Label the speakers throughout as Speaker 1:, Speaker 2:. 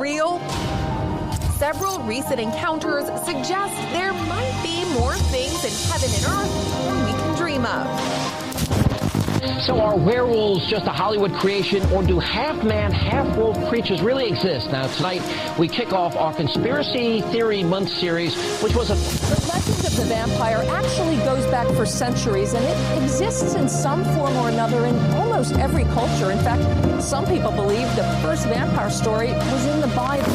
Speaker 1: real? Several recent encounters suggest there might be more things in heaven and earth than we can dream of.
Speaker 2: So are werewolves just a Hollywood creation, or do half-man, half-wolf creatures really exist? Now, tonight, we kick off our Conspiracy Theory Month series, which was a...
Speaker 3: The legend of the vampire actually goes back for centuries, and it exists in some form or another in almost every culture. In fact, some people believe the first vampire story was in the Bible.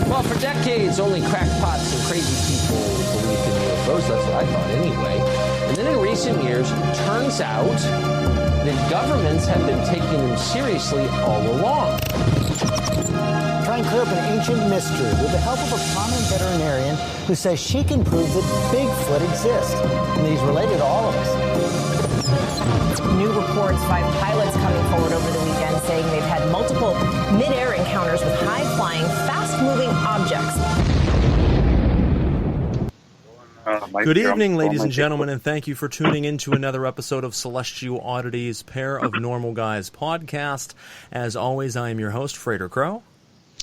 Speaker 2: Well, for decades, only crackpots and crazy people believed in UFOs. That's what I thought anyway. And then in recent years, it turns out that governments have been taking them seriously all along.
Speaker 4: Try and clear up an ancient mystery with the help of a prominent veterinarian who says she can prove that Bigfoot exists and that he's related to all of us.
Speaker 5: New reports, 5 pilots coming forward over the weekend saying they've had multiple mid-air encounters with high-flying, fast-moving objects.
Speaker 6: Good evening, ladies and gentlemen, and thank you for tuning in to another episode of Celestial Oddities, Pair of Normal Guys podcast. As always, I am your host, Frater Crow.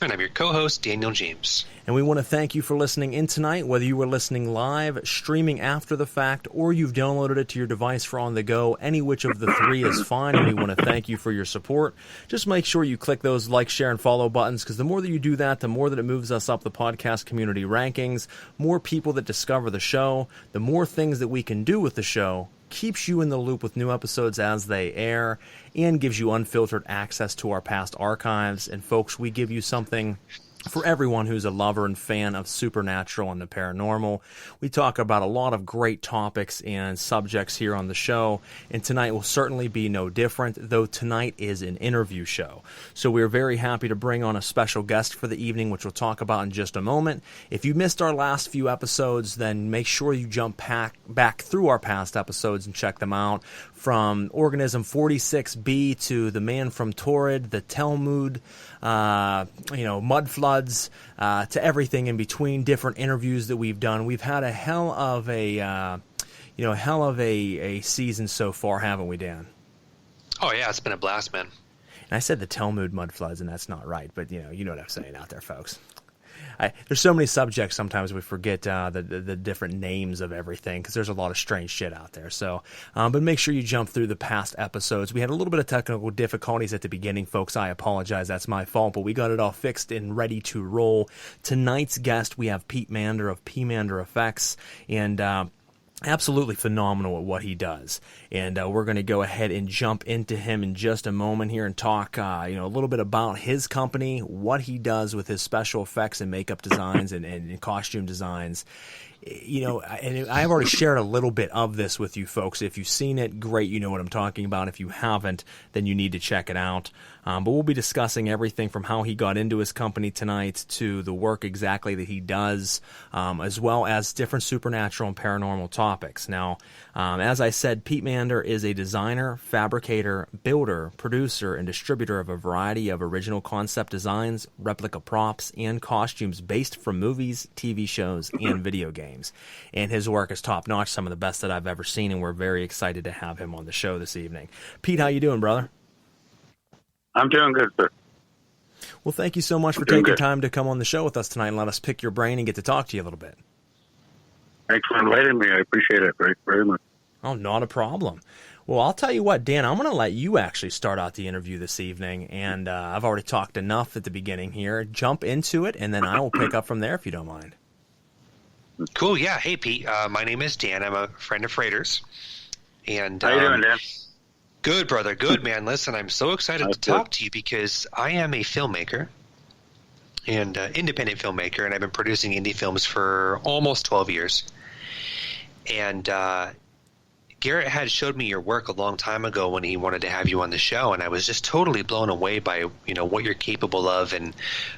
Speaker 7: And I'm your co-host, Daniel James.
Speaker 6: And we want to thank you for listening in tonight, whether you were listening live, streaming after the fact, or you've downloaded it to your device for on the go. Any which of the three is fine, and we want to thank you for your support. Just make sure you click those like, share, and follow buttons, because the more that you do that, the more that it moves us up the podcast community rankings, more people that discover the show, the more things that we can do with the show, keeps you in the loop with new episodes as they air, and gives you unfiltered access to our past archives. And folks, we give you something for everyone who's a lover and fan of supernatural and the paranormal. We talk about a lot of great topics and subjects here on the show, and tonight will certainly be no different, though tonight is an interview show. So we're very happy to bring on a special guest for the evening, which we'll talk about in just a moment. If you missed our last few episodes, then make sure you jump back through our past episodes and check them out. From Organism 46B to The Man from Torrid, the Talmud, mud floods, to everything in between, different interviews that we've done. We've had a hell of a season so far, haven't we, Dan?
Speaker 7: Oh yeah, it's been a blast, man.
Speaker 6: And I said the Talmud mud floods, and that's not right, but you know what I'm saying out there, folks. There's so many subjects, sometimes we forget the different names of everything, because there's a lot of strange shit out there. So, but make sure you jump through the past episodes. We had a little bit of technical difficulties at the beginning, folks. I apologize. That's my fault, but we got it all fixed and ready to roll. Tonight's guest, we have Pete Mander of PManderFX, and absolutely phenomenal at what he does. And we're going to go ahead and jump into him in just a moment here and talk a little bit about his company, what he does with his special effects and makeup designs and costume designs. And I've already shared a little bit of this with you folks. If you've seen it, great, you know what I'm talking about. If you haven't, then you need to check it out. But we'll be discussing everything from how he got into his company tonight to the work exactly that he does, as well as different supernatural and paranormal topics. Now, as I said, Pete Mander is a designer, fabricator, builder, producer, and distributor of a variety of original concept designs, replica props, and costumes based from movies, TV shows, and video games. And his work is top-notch, some of the best that I've ever seen, and we're very excited to have him on the show this evening. Pete, how you doing, brother?
Speaker 8: I'm doing good, sir.
Speaker 6: Well, thank you so much for taking time to come on the show with us tonight and let us pick your brain and get to talk to you a little bit.
Speaker 8: Thanks for inviting me. I appreciate it very, very much.
Speaker 6: Oh, not a problem. Well, I'll tell you what, Dan, I'm going to let you actually start out the interview this evening, and I've already talked enough at the beginning here. Jump into it, and then I will pick up from there if you don't mind.
Speaker 7: Cool, yeah. Hey, Pete. My name is Dan. I'm a friend of Frater's. And,
Speaker 8: how you doing, Dan?
Speaker 7: Good, brother. Good, man. Listen, I'm so excited to talk to you because I am a filmmaker and independent filmmaker, and I've been producing indie films for almost 12 years. And Garrett had showed me your work a long time ago when he wanted to have you on the show, and I was just totally blown away by what you're capable of and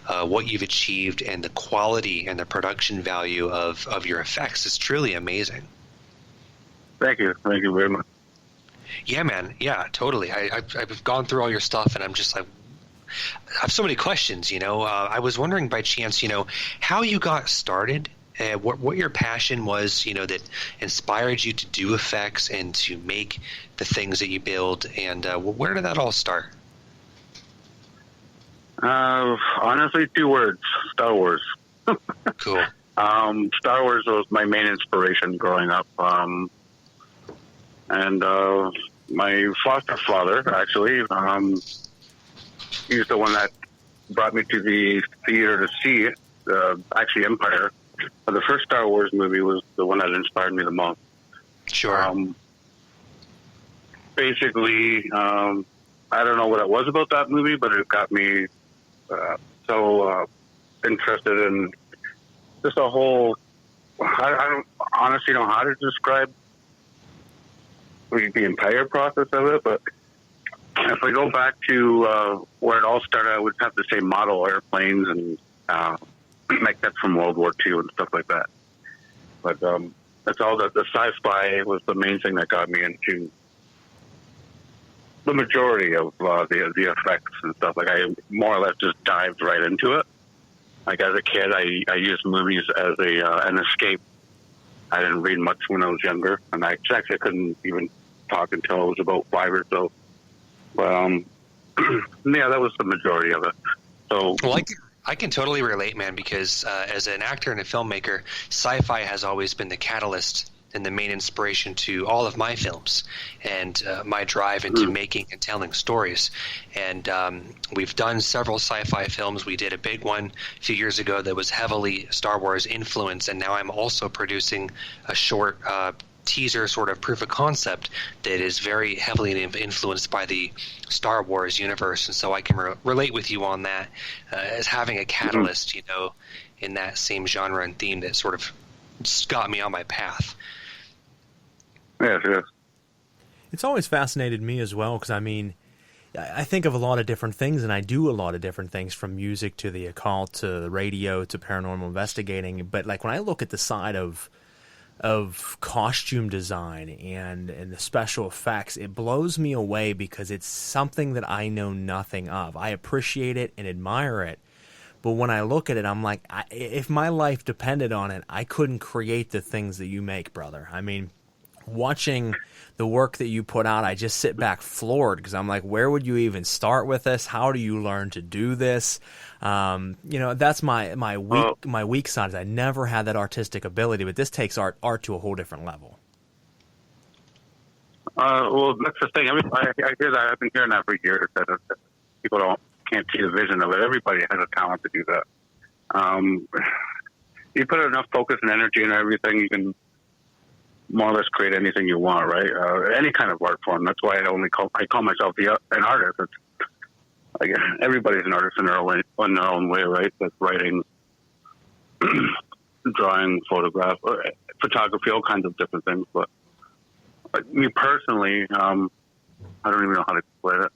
Speaker 7: what you've achieved and the quality and the production value of your effects. It's truly amazing.
Speaker 8: Thank you very much.
Speaker 7: Yeah, man. Yeah, totally. I've gone through all your stuff, and I'm just like, I have so many questions. I was wondering by chance, how you got started. What your passion was, that inspired you to do effects and to make the things that you build, and where did that all start?
Speaker 8: Honestly, 2 words: Star Wars.
Speaker 7: Cool.
Speaker 8: Star Wars was my main inspiration growing up, and my foster father, actually, he's the one that brought me to the theater to see it. Actually, Empire. The first Star Wars movie was the one that inspired me the most.
Speaker 7: Sure.
Speaker 8: Basically, I don't know what it was about that movie, but it got me so interested in just a whole. I don't honestly know how to describe the entire process of it, but if we go back to where it all started, I would have the same model airplanes and like that's from World War II and stuff like that. But that's all the sci-fi was the main thing that got me into the majority of the effects and stuff. Like I more or less just dived right into it. Like as a kid, I used movies as an escape. I didn't read much when I was younger, and I actually couldn't even talk until I was about 5 or so. But yeah, that was the majority of it. So,
Speaker 7: well, I can totally relate, man, because as an actor and a filmmaker, sci-fi has always been the catalyst and the main inspiration to all of my films and my drive into making and telling stories. And we've done several sci-fi films. We did a big one a few years ago that was heavily Star Wars influenced, and now I'm also producing a short teaser sort of proof of concept that is very heavily influenced by the Star Wars universe. And so I can relate with you on that as having a catalyst, you know, in that same genre and theme that sort of just got me on my path.
Speaker 8: Yes, yes.
Speaker 6: It's always fascinated me as well, because I mean, I think of a lot of different things, and I do a lot of different things, from music to the occult to the radio to paranormal investigating. But like when I look at the side of costume design and the special effects, it blows me away because it's something that I know nothing of. I appreciate it and admire it, but when I look at it, I'm like, if my life depended on it, I couldn't create the things that you make, brother. I mean, watching the work that you put out, I just sit back floored, because I'm like, where would you even start with this? How do you learn to do this? You know, that's my weak side. Is I never had that artistic ability, but this takes art to a whole different level.
Speaker 8: Well, that's the thing. I mean, I hear that. I've been hearing that for years, that people can't see the vision of it. Everybody has a talent to do that. You put enough focus and energy into everything, you can more or less create anything you want, right? Any kind of art form. That's why I call myself an artist. It's like everybody's an artist in their own way, right? That's writing, drawing, photograph, photography, all kinds of different things. But me personally, I don't even know how to explain it.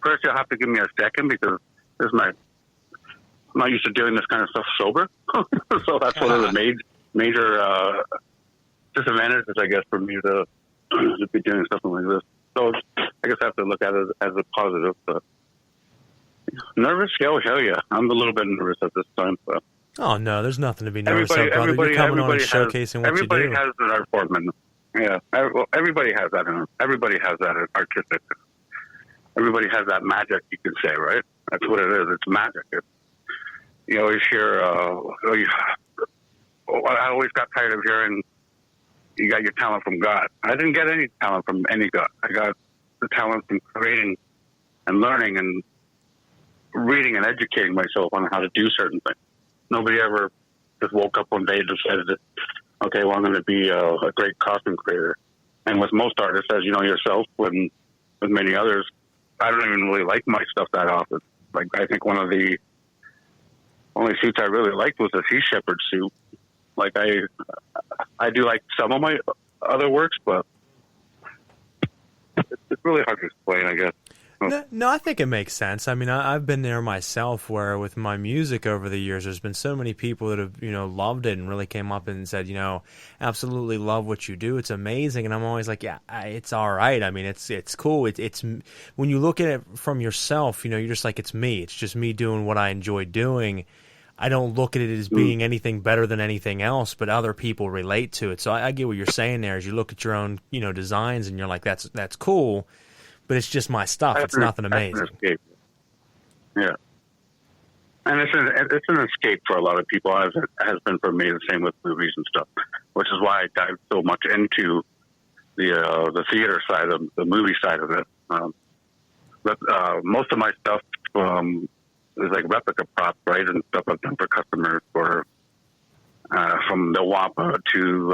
Speaker 8: First, you'll have to give me a second, because I'm not used to doing this kind of stuff sober. So that's one of the major disadvantages, I guess, for me to be doing something like this. So I guess I have to look at it as a positive. But nervous? Hell yeah. I'm a little bit nervous at this time. But
Speaker 6: oh, no, there's nothing to be nervous about, brother. You're coming on and showcasing what you do.
Speaker 8: Everybody has an art form. Yeah, everybody has that. Everybody has that artistic. Everybody has that magic, you can say, right? That's what it is. It's magic. You always hear, I always got tired of hearing, you got your talent from God. I didn't get any talent from any God. I got the talent from creating and learning and reading and educating myself on how to do certain things. Nobody ever just woke up one day and decided that, okay, well, I'm going to be a great costume creator. And with most artists, as you know yourself, and with many others, I don't even really like my stuff that often. Like, I think one of the only suits I really liked was a Sea Shepherd suit. Like, I do like some of my other works, but it's really hard to explain, I guess.
Speaker 6: No, I think it makes sense. I mean, I've been there myself, where with my music over the years, there's been so many people that have, loved it and really came up and said, absolutely love what you do. It's amazing. And I'm always like, yeah, it's all right. I mean, it's cool. It's when you look at it from yourself, you're just like, it's me. It's just me doing what I enjoy doing. I don't look at it as being anything better than anything else, but other people relate to it. So I get what you're saying there. As you look at your own, designs, and you're like, that's cool, but it's just my stuff. It's nothing amazing.
Speaker 8: Yeah. And it's an escape for a lot of people, as it has been for me. The same with movies and stuff, which is why I dive so much into the theater side of the movie side of it. But most of my stuff is like replica props, right, and stuff I've done for customers, for from the Wampa to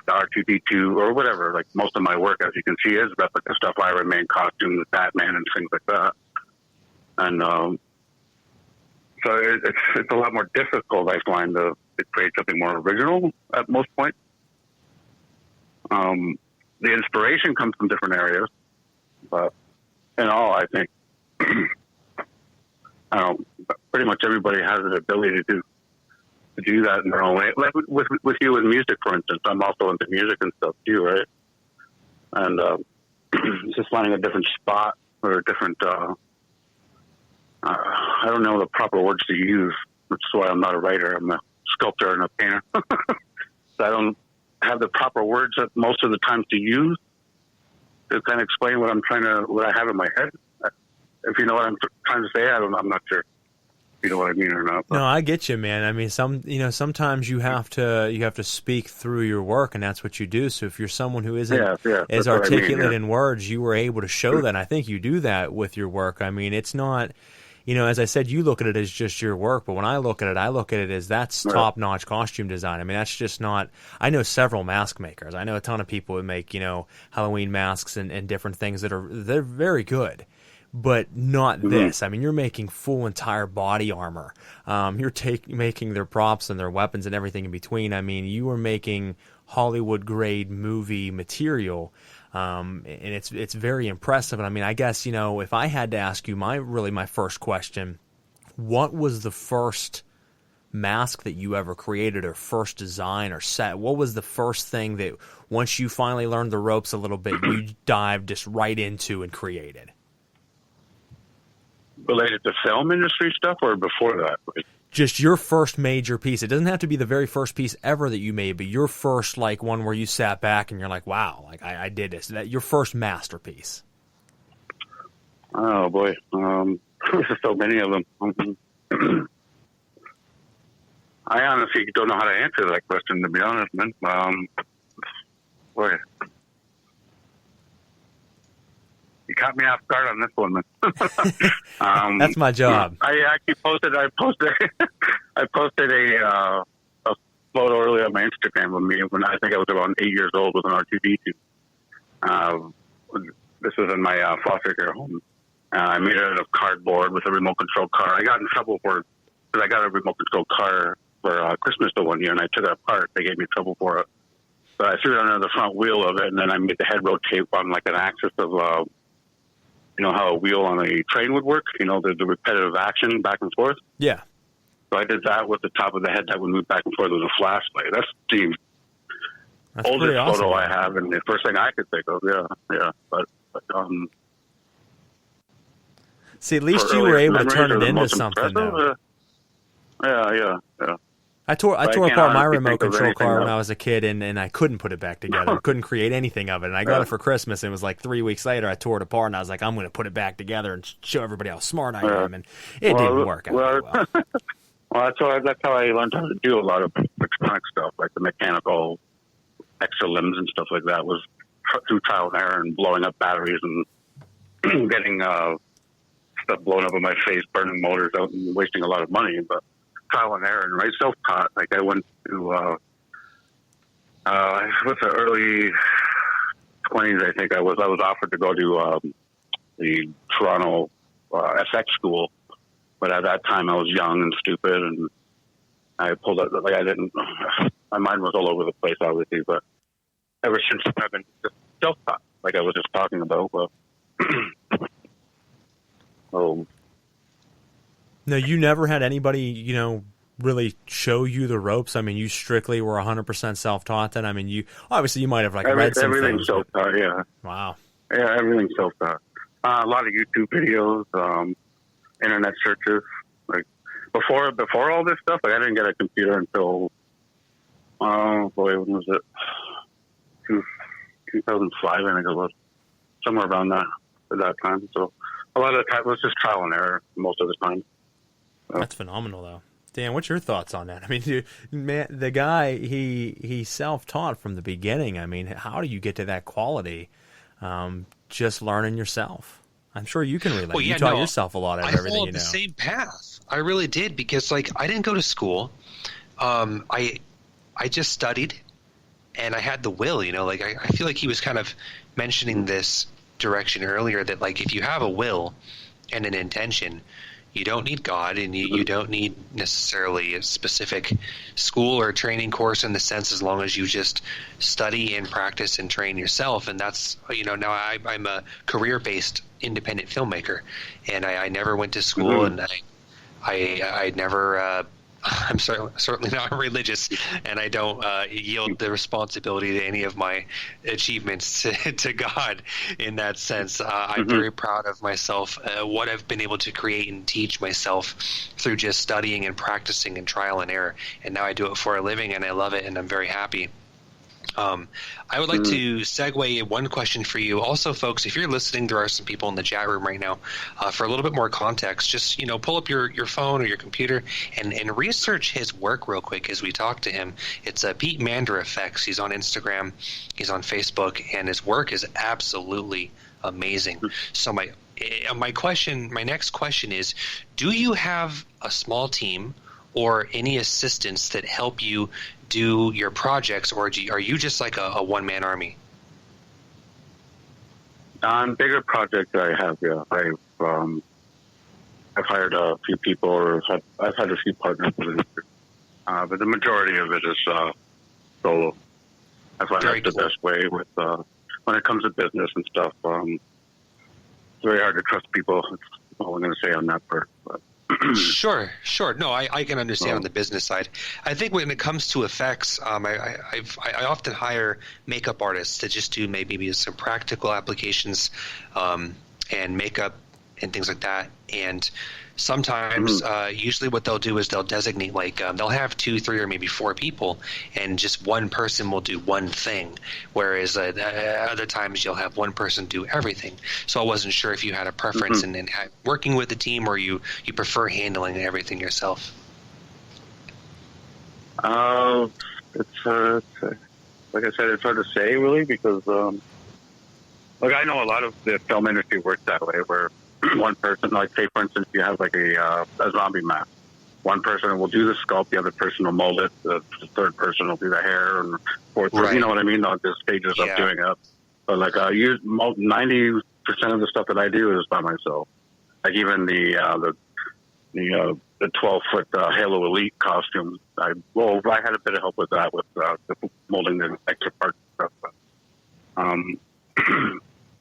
Speaker 8: the R2D2 or whatever. Like most of my work, as you can see, is replica stuff. Iron Man costumes, Batman, and things like that. And so it's a lot more difficult, I find, to create something more original at most points. The inspiration comes from different areas, but in all, I think pretty much everybody has the ability to do that in their own way. Like with you with music, for instance, I'm also into music and stuff too, right? And just finding a different spot or a different, I don't know the proper words to use, which is why I'm not a writer. I'm a sculptor and a painter. So I don't have the proper words that most of the times to use to kind of explain what I have in my head. If you know what I'm trying to say, I'm not sure if you know what I mean or not. But.
Speaker 6: No, I get you, man. I mean, sometimes you have to speak through your work, and that's what you do. So if you're someone who isn't as articulate in words, you were able to show that. And I think you do that with your work. I mean, it's not, as I said, you look at it as just your work, but when I look at it as that's top-notch costume design. I mean, that's just not. I know several mask makers. I know a ton of people who make Halloween masks and different things they're very good. But not this. I mean, you're making full entire body armor. You're making their props and their weapons and everything in between. I mean, you are making Hollywood-grade movie material, and it's very impressive. And I mean, I guess, if I had to ask you my first question, what was the first mask that you ever created, or first design or set? What was the first thing that, once you finally learned the ropes a little bit, you dived just right into and created?
Speaker 8: Related to film industry stuff, or before that?
Speaker 6: Just your first major piece. It doesn't have to be the very first piece ever that you made, but your first, like, one where you sat back and you're like, wow, like I did this. Your first masterpiece.
Speaker 8: Oh boy, there's so many of them. I honestly don't know how to answer that question, to be honest, man. Boy. You caught me off guard on this one, man.
Speaker 6: That's my job.
Speaker 8: I actually posted a photo earlier on my Instagram of me when I think I was around 8 years old with an R2D2. This was in my foster care home. I made it out of cardboard with a remote control car. I got in trouble because I got a remote control car for Christmas the one year, and I took it apart. They gave me trouble for it. So I threw it under the front wheel of it, and then I made the head rotate on like an axis of how a wheel on a train would work, the repetitive action back and forth.
Speaker 6: Yeah.
Speaker 8: So I did that with the top of the head that would move back and forth with a flashlight. That's the oldest photo I have, and the first thing I could think of. Yeah. But
Speaker 6: see, at least you were able to turn it into something, though.
Speaker 8: Yeah.
Speaker 6: I tore apart my remote control car when I was a kid, and I couldn't put it back together. Couldn't create anything of it. And I got it for Christmas, and it was like 3 weeks later, I tore it apart, and I was like, I'm going to put it back together and show everybody how smart I am. And it didn't work out well.
Speaker 8: Well, that's how I learned how to do a lot of electronic stuff, like the mechanical extra limbs and stuff like that, was through trial and error and blowing up batteries and getting stuff blown up in my face, burning motors out and wasting a lot of money. But trial and error, and right, self-taught. Like I went to what's the early 20s, I think I was offered to go to the Toronto FX school, but at that time I was young and stupid, and I pulled out, like, my mind was all over the place, obviously, but ever since I've been just self-taught, like I was just talking about. Well,
Speaker 6: no, you never had anybody, really show you the ropes. I mean, you strictly were 100% self-taught then. I mean, you might have read some
Speaker 8: everything
Speaker 6: things.
Speaker 8: Self-taught, yeah.
Speaker 6: Wow.
Speaker 8: Yeah, everything self-taught. A lot of YouTube videos, internet searches. Like before all this stuff, like I didn't get a computer until when was it? 2005, I think it was, somewhere around that at that time. So a lot of the time it was just trial and error most of the time.
Speaker 6: That's phenomenal, though. Dan, what's your thoughts on that? I mean, dude, man, the guy, he self-taught from the beginning. I mean, how do you get to that quality? Just learning yourself. I'm sure you can relate.
Speaker 7: Well, yeah,
Speaker 6: you taught yourself a lot of everything you know.
Speaker 7: I followed the same path. I really did, because like I didn't go to school. I just studied, and I had the will. You know, like I feel like he was kind of mentioning this direction earlier, that like if you have a will and an intention, you don't need God, and you don't need necessarily a specific school or training course in the sense, as long as you just study and practice and train yourself. And that's, you know, now I'm a career-based independent filmmaker, and I never went to school, and I never I'm certainly not religious, and I don't yield the responsibility to any of my achievements to God in that sense. I'm very proud of myself, what I've been able to create and teach myself through just studying and practicing and trial and error. And now I do it for a living, and I love it, and I'm very happy. I would like to segue one question for you. Also, folks, if you're listening, there are some people in the chat room right now. For a little bit more context, just, you know, pull up your phone or your computer and research his work real quick as we talk to him. It's Pete ManderFX. He's on Instagram, he's on Facebook, and his work is absolutely amazing. So my next question is, do you have a small team or any assistants that help you do your projects, or are you just like a one-man army?
Speaker 8: On bigger projects I have, yeah. I've hired a few people, or I've had a few partners, but the majority of it is solo. I find that's the best way with when it comes to business and stuff. It's very hard to trust people. That's all I'm going to say on that part. But.
Speaker 7: Sure. No, I can understand on the business side. I think when it comes to effects, I often hire makeup artists to just do maybe some practical applications and makeup and things like that. And sometimes, usually what they'll do is they'll designate, like they'll have 2, 3, or maybe 4 people, and just one person will do one thing, whereas other times you'll have one person do everything. So I wasn't sure if you had a preference in working with the team, or you prefer handling everything yourself.
Speaker 8: It's like I said, it's hard to say really, because I know a lot of the film industry works that way, where one person, like say for instance, you have like a zombie mask. One person will do the sculpt, the other person will mold it, the third person will do the hair, and fourth, you know what I mean? The stages of doing it. But like 90% of the stuff that I do is by myself. Like even the 12-foot Halo Elite costume. I had a bit of help with that, with the molding the extra parts and stuff. But,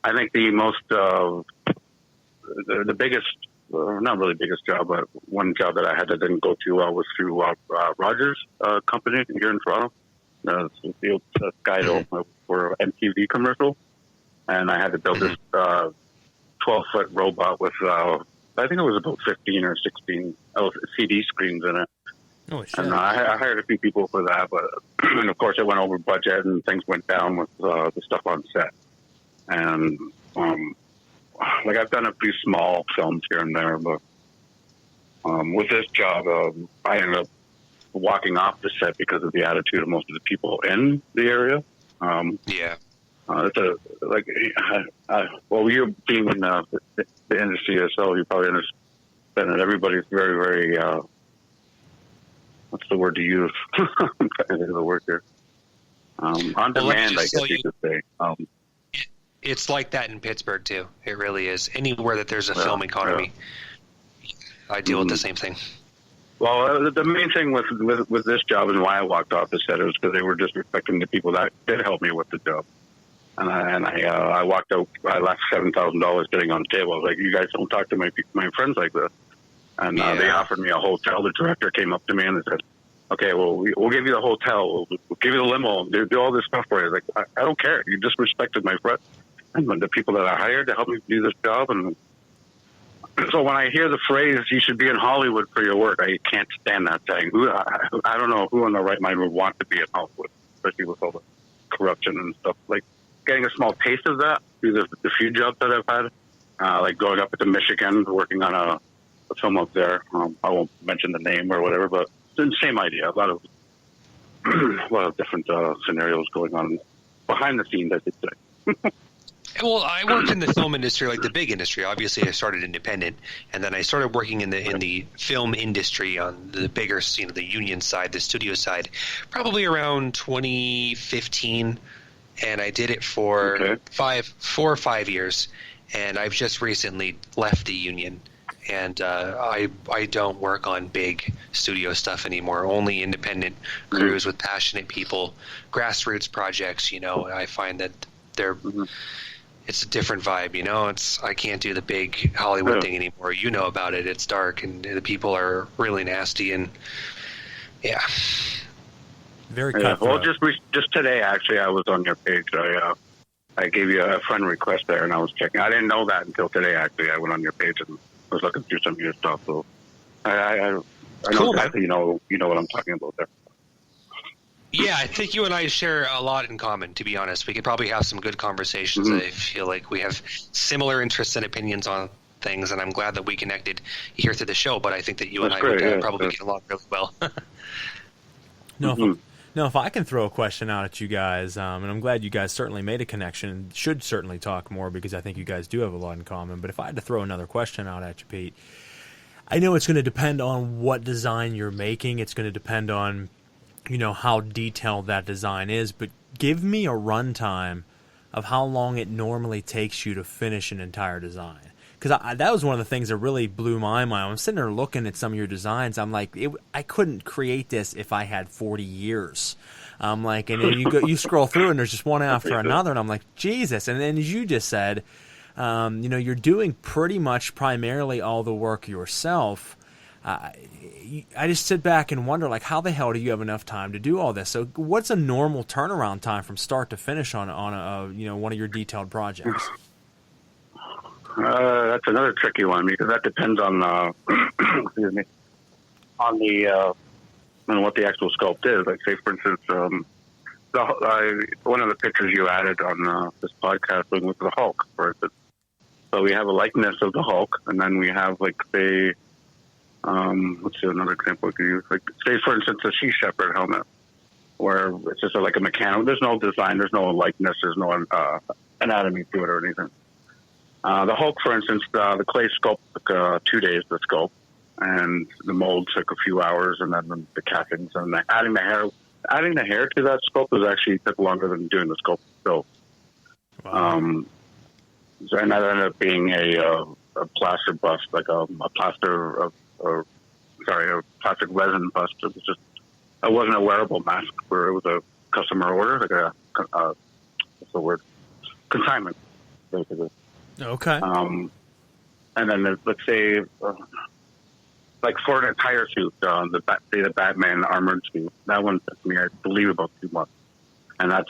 Speaker 8: I think the most the biggest, not really biggest job, but one job that I had that didn't go too well was through Rogers company here in Toronto. The Skydo for MTV commercial, and I had to build this 12-foot robot with I think it was about 15 or 16 CD screens in it. Oh, shit. And I hired a few people for that, but and of course it went over budget and things went down with the stuff on set. And like I've done a few small films here and there, but with this job, I ended up walking off the set because of the attitude of most of the people in the area. It's you being in the industry yourself, you probably understand that everybody's very, very, what's the word to use? I'm trying to think of the word here. On demand, I guess you could say.
Speaker 7: It's like that in Pittsburgh too. It really is. Anywhere that there's a film economy, I deal with the same thing.
Speaker 8: Well, the main thing with this job and why I walked off the set was because they were disrespecting the people that did help me with the job. And I walked out. I left $7,000 sitting on the table. I was like, "You guys don't talk to my friends like this." And they offered me a hotel. The director came up to me and they said, "Okay, well, we'll give you the hotel. We'll give you the limo. Do all this stuff for you." Like, I don't care. You disrespected my friends and the people that I hired to help me do this job. And so when I hear the phrase, "You should be in Hollywood for your work," I can't stand that saying. I don't know who in their right mind would want to be in Hollywood, especially with all the corruption and stuff. Like, getting a small taste of that through the few jobs that I've had, like going up to Michigan, working on a film up there. I won't mention the name or whatever, but it's the same idea. A lot of different scenarios going on behind the scenes, I should say.
Speaker 7: Well, I worked in the film industry, like the big industry. Obviously, I started independent, and then I started working in the film industry on the bigger, the union side, the studio side, probably around 2015, and I did it for 4 or 5 years, and I've just recently left the union, and I don't work on big studio stuff anymore. Only independent crews with passionate people, grassroots projects. I find that they're. It's a different vibe, I can't do the big Hollywood thing anymore. You know about it. It's dark and the people are really nasty and
Speaker 6: very cutthroat.
Speaker 8: Well, just today, actually, I was on your page. I gave you a friend request there and I was checking. I didn't know that until today, actually. I went on your page and was looking through some of your stuff. So I know exactly, you know what I'm talking about there.
Speaker 7: Yeah, I think you and I share a lot in common, to be honest. We could probably have some good conversations. I feel like we have similar interests and opinions on things, and I'm glad that we connected here through the show, but I think that you and I would probably get along really well.
Speaker 6: No, if I can throw a question out at you guys, and I'm glad you guys certainly made a connection and should certainly talk more because I think you guys do have a lot in common, but if I had to throw another question out at you, Pete, I know it's going to depend on what design you're making. It's going to depend on how detailed that design is, but give me a runtime of how long it normally takes you to finish an entire design. Because that was one of the things that really blew my mind. I'm sitting there looking at some of your designs. I'm like, I couldn't create this if I had 40 years. I'm like, and then you scroll through and there's just one after another, and I'm like, Jesus. And then as you just said, you're doing pretty much primarily all the work yourself. I just sit back and wonder, how the hell do you have enough time to do all this? So what's a normal turnaround time from start to finish on one of your detailed projects?
Speaker 8: That's another tricky one because that depends on excuse me, on what the actual sculpt is. Like, say, for instance, one of the pictures you added on this podcast was the Hulk, for instance. So we have a likeness of the Hulk, and then we have, say, let's see, another example we could use. Say, for instance, a Sea Shepherd helmet, where it's just like a mechanical. There's no design, there's no likeness, there's no anatomy to it or anything. The Hulk, for instance, the clay sculpt took 2 days to sculpt, and the mold took a few hours, and then the castings and adding the hair to that sculpt was actually took longer than doing the sculpt itself. Wow. And that ended up being a plaster bust, like a plastic resin bust. It wasn't a wearable mask, where it was a customer order, what's the word? Consignment, basically.
Speaker 6: Okay.
Speaker 8: And then let's say, for an entire suit, the Batman armored suit, that one took me, I believe, about 2 months. And that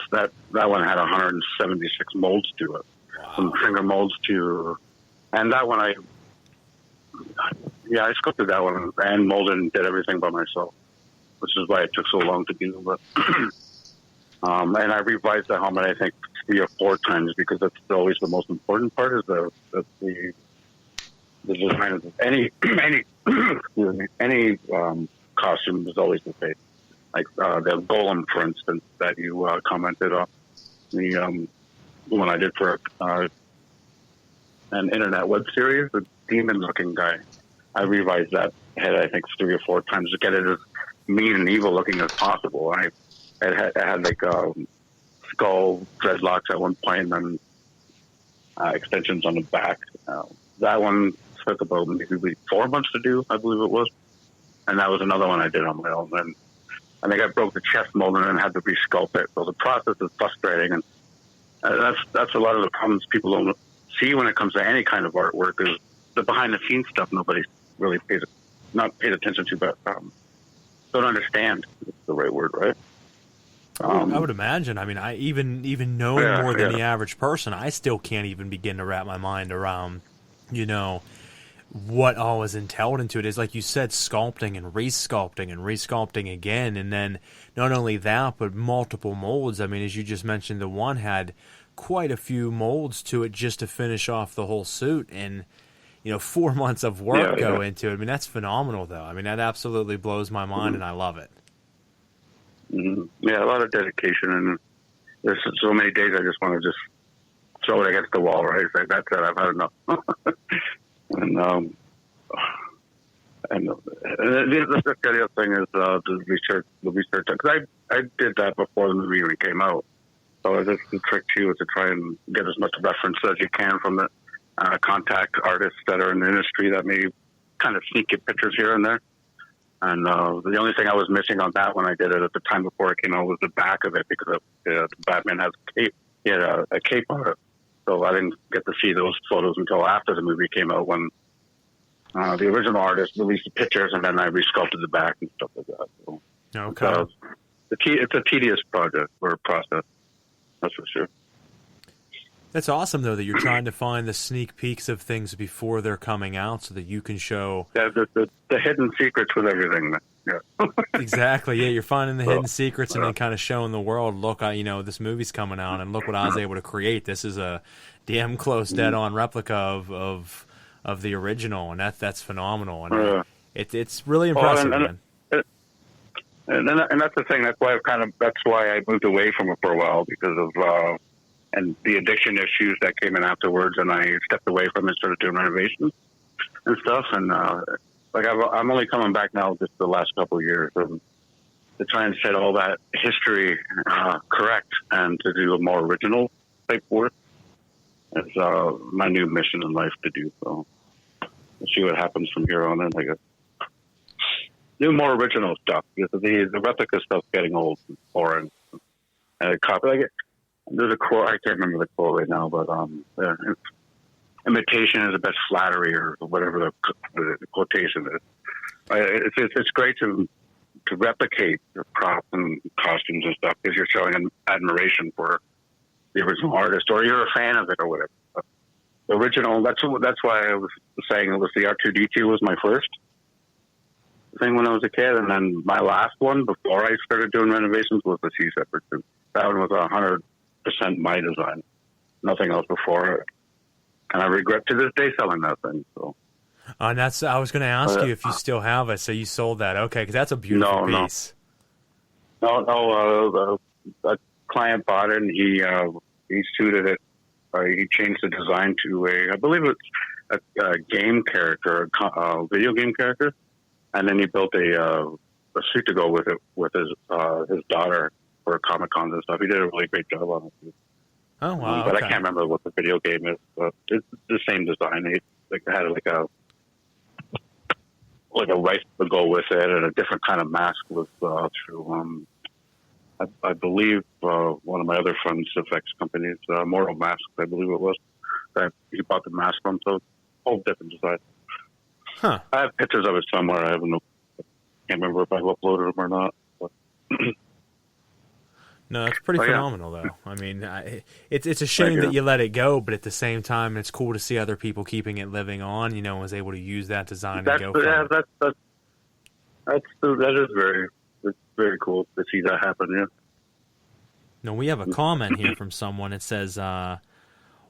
Speaker 8: one had 176 molds to it. Wow. From finger molds and that one I sculpted that one and molded and did everything by myself, which is why it took so long to do. But and I revised the helmet, I think, 3 or 4 times because that's always the most important part. Is the design of any costume is always the same. Like the Golem, for instance, that you commented on, the one I did for an internet web series, the demon-looking guy. I revised that head, I think, 3 or 4 times to get it as mean and evil-looking as possible. I had skull dreadlocks at one point, and then extensions on the back. That one took about maybe 4 months to do, I believe it was. And that was another one I did on my own. And I think I broke the chest mold and then had to resculpt it. So the process is frustrating, and that's a lot of the problems people don't see when it comes to any kind of artwork is the behind-the-scenes stuff nobody really paid attention to, but don't understand. It's the right word, right?
Speaker 6: I would imagine. I mean, I even knowing more than the average person, I still can't even begin to wrap my mind around, what all is entailed into it. Is like you said, sculpting and resculpting again, and then not only that, but multiple molds. I mean, as you just mentioned, the one had quite a few molds to it just to finish off the whole suit, and 4 months of work go into it. I mean, that's phenomenal, though. I mean, that absolutely blows my mind, and I love it.
Speaker 8: Yeah, a lot of dedication, and there's so many days I just want to just throw it against the wall, right? It's like, that's it, I've had enough. and the other thing is the research, because I did that before the movie even came out. So the trick too is to try and get as much reference as you can from the contact artists that are in the industry that may kind of sneak in pictures here and there. And the only thing I was missing on that when I did it at the time before it came out was the back of it, because Batman has a cape. He had a cape on it. So I didn't get to see those photos until after the movie came out, when the original artist released the pictures, and then I resculpted the back and stuff like that. So,
Speaker 6: okay.
Speaker 8: It's a tedious project or process, that's for sure.
Speaker 6: That's awesome, though, that you're trying to find the sneak peeks of things before they're coming out so that you can show...
Speaker 8: Yeah, the hidden secrets with everything. Yeah.
Speaker 6: Exactly, yeah, you're finding the hidden secrets and then kind of showing the world, look, this movie's coming out, and look what I was able to create. This is a damn close, dead-on replica of the original, and that's phenomenal. And it's really impressive, man.
Speaker 8: And that's the thing. That's why I moved away from it for a while, because of... and the addiction issues that came in afterwards, and I stepped away from it, started doing renovations and stuff. And I'm only coming back now just the last couple of years to try and set all that history correct, and to do a more original type work. It's my new mission in life to do. So we'll see what happens from here on in. I guess do more original stuff, because the replica stuff's getting old and boring. And there's a quote, I can't remember the quote right now, but imitation is the best flattery, or whatever the quotation is. It's great to replicate your props and costumes and stuff, because you're showing an admiration for the original artist, or you're a fan of it, or whatever. But the original, that's why I was saying it was the R2-D2 was my first thing when I was a kid, and then my last one before I started doing renovations was the C-Separate 2. That one was 100% my design, nothing else before it, and I regret to this day selling that thing. So,
Speaker 6: and I was going to ask you if you still have it. So you sold that, okay? Because that's a beautiful piece.
Speaker 8: No. A client bought it, and he suited it. He changed the design to I believe it's a game character, a video game character, and then he built a suit to go with it with his daughter for Comic-Cons and stuff. He did a really great job on it.
Speaker 6: Oh, wow.
Speaker 8: But I can't remember what the video game is. But it's the same design. It had like a rifle to go with it, and a different kind of mask was through, I believe, one of my other friends' effects companies, Mortal Masks, I believe it was, that he bought the mask from. So, whole different design.
Speaker 6: Huh. I
Speaker 8: have pictures of it somewhere. I can't remember if I've uploaded them or not. But
Speaker 6: no, it's pretty phenomenal, though. I mean, it's a shame that you let it go, but at the same time, it's cool to see other people keeping it living on. And was able to use that design and go from it.
Speaker 8: That is very cool to see that happen. Yeah.
Speaker 6: No, we have a comment here from someone. It says,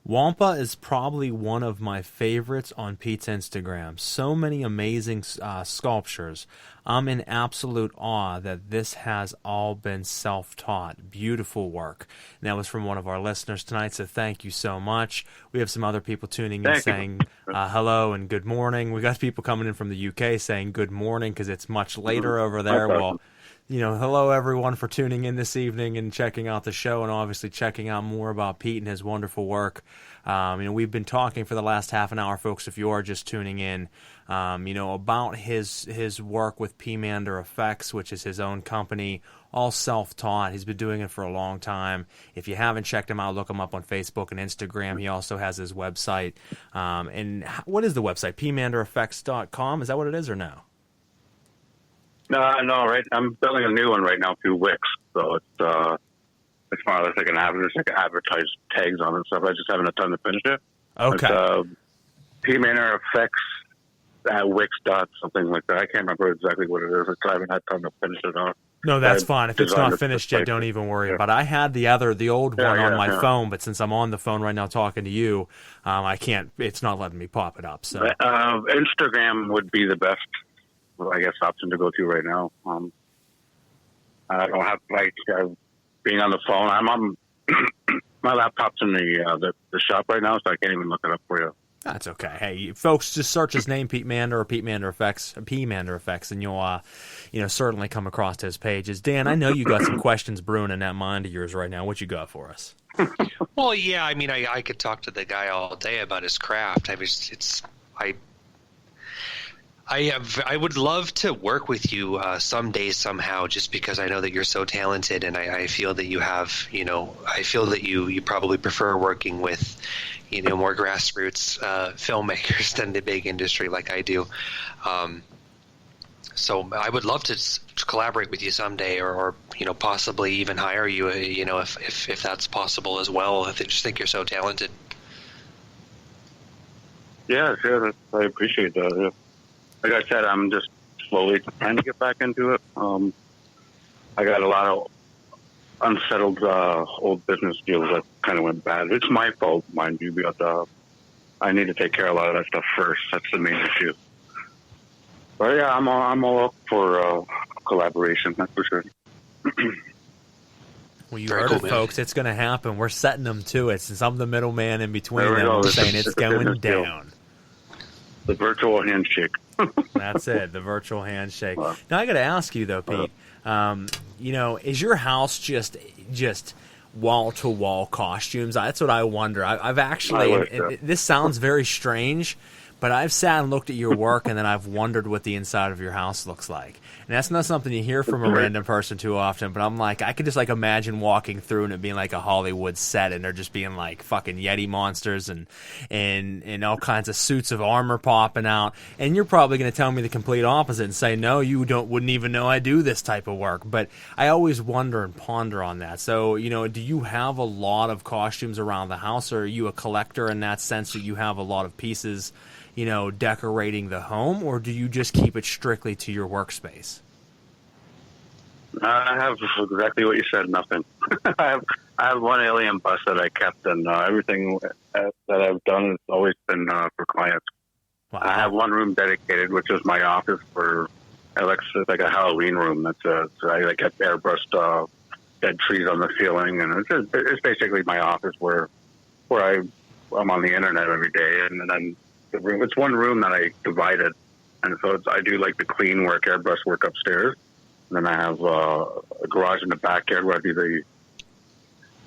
Speaker 6: Wampa is probably one of my favorites on Pete's Instagram. So many amazing sculptures. I'm in absolute awe that this has all been self-taught. Beautiful work. And that was from one of our listeners tonight, so thank you so much. We have some other people tuning in saying hello and good morning. We got people coming in from the UK saying good morning because it's much later over there. Well, hello everyone for tuning in this evening and checking out the show, and obviously checking out more about Pete and his wonderful work. We've been talking for the last half an hour, folks, if you are just tuning in, about his work with PManderFX, which is his own company, all self-taught. He's been doing it for a long time. If you haven't checked him out, look him up on Facebook and Instagram. He also has his website. And what is the website? PManderFX.com? Is that what it is or no?
Speaker 8: No, right. I'm building a new one right now through Wix, so it's more or less like advertise tags on it and stuff. I just haven't had time to finish it.
Speaker 6: Okay.
Speaker 8: It's PManderFX at Wix something like that. I can't remember exactly what it is. I haven't had time to finish it off.
Speaker 6: No, that's fine. If it's not finished yet, don't even worry about it. I had the old one on my phone, but since I'm on the phone right now talking to you, I can't. It's not letting me pop it up. So
Speaker 8: Instagram would be the best, I guess, option to go to right now. I don't have being on the phone. I'm on my laptop's in the shop right now, so I can't even look it up for you.
Speaker 6: That's okay. Hey, folks, just search his name, Pete Mander or Pete ManderFX, PManderFX, and you'll certainly come across his pages. Dan, I know you got some questions brewing in that mind of yours right now. What you got for us?
Speaker 7: Well, yeah, I mean, I could talk to the guy all day about his craft. I would love to work with you someday somehow, just because I know that you're so talented, and I feel that you have, I feel that you probably prefer working with, more grassroots filmmakers than the big industry like I do. So I would love to collaborate with you someday, or possibly even hire you, if that's possible as well. I just think you're so talented.
Speaker 8: Yeah, sure. I appreciate that. Yeah. Like I said, I'm just slowly trying to get back into it. I got a lot of unsettled old business deals that kind of went bad. It's my fault, mind you, but I need to take care of a lot of that stuff first. That's the main issue. But yeah, I'm all up for collaboration, that's for sure.
Speaker 6: Well, you heard it, folks. It's going to happen. We're setting them to it. Since I'm the middleman in between them, we're saying it's going down.
Speaker 8: The virtual handshake.
Speaker 6: That's it, the virtual handshake. Now, I got to ask you, though, Pete, is your house just wall-to-wall costumes? That's what I wonder. I've actually, this sounds very strange, but I've sat and looked at your work, and then I've wondered what the inside of your house looks like. And that's not something you hear from a random person too often, but I'm like, I could just imagine walking through and it being like a Hollywood set, and they're just being like fucking Yeti monsters and all kinds of suits of armor popping out. And you're probably going to tell me the complete opposite and say, no, you wouldn't even know I do this type of work. But I always wonder and ponder on that. So, do you have a lot of costumes around the house, or are you a collector in that sense that you have a lot of pieces, decorating the home, or do you just keep it strictly to your workspace?
Speaker 8: I have exactly what you said, nothing. I have one alien bus that I kept, and everything that I've done has always been for clients. Wow. I have one room dedicated, which is my office for, it's like a Halloween room. I get airbrushed dead trees on the ceiling, and it's basically my office where I'm on the internet every day, and then it's one room that I divided, and so I do like the clean work, airbrush work upstairs, and then I have a garage in the backyard where I do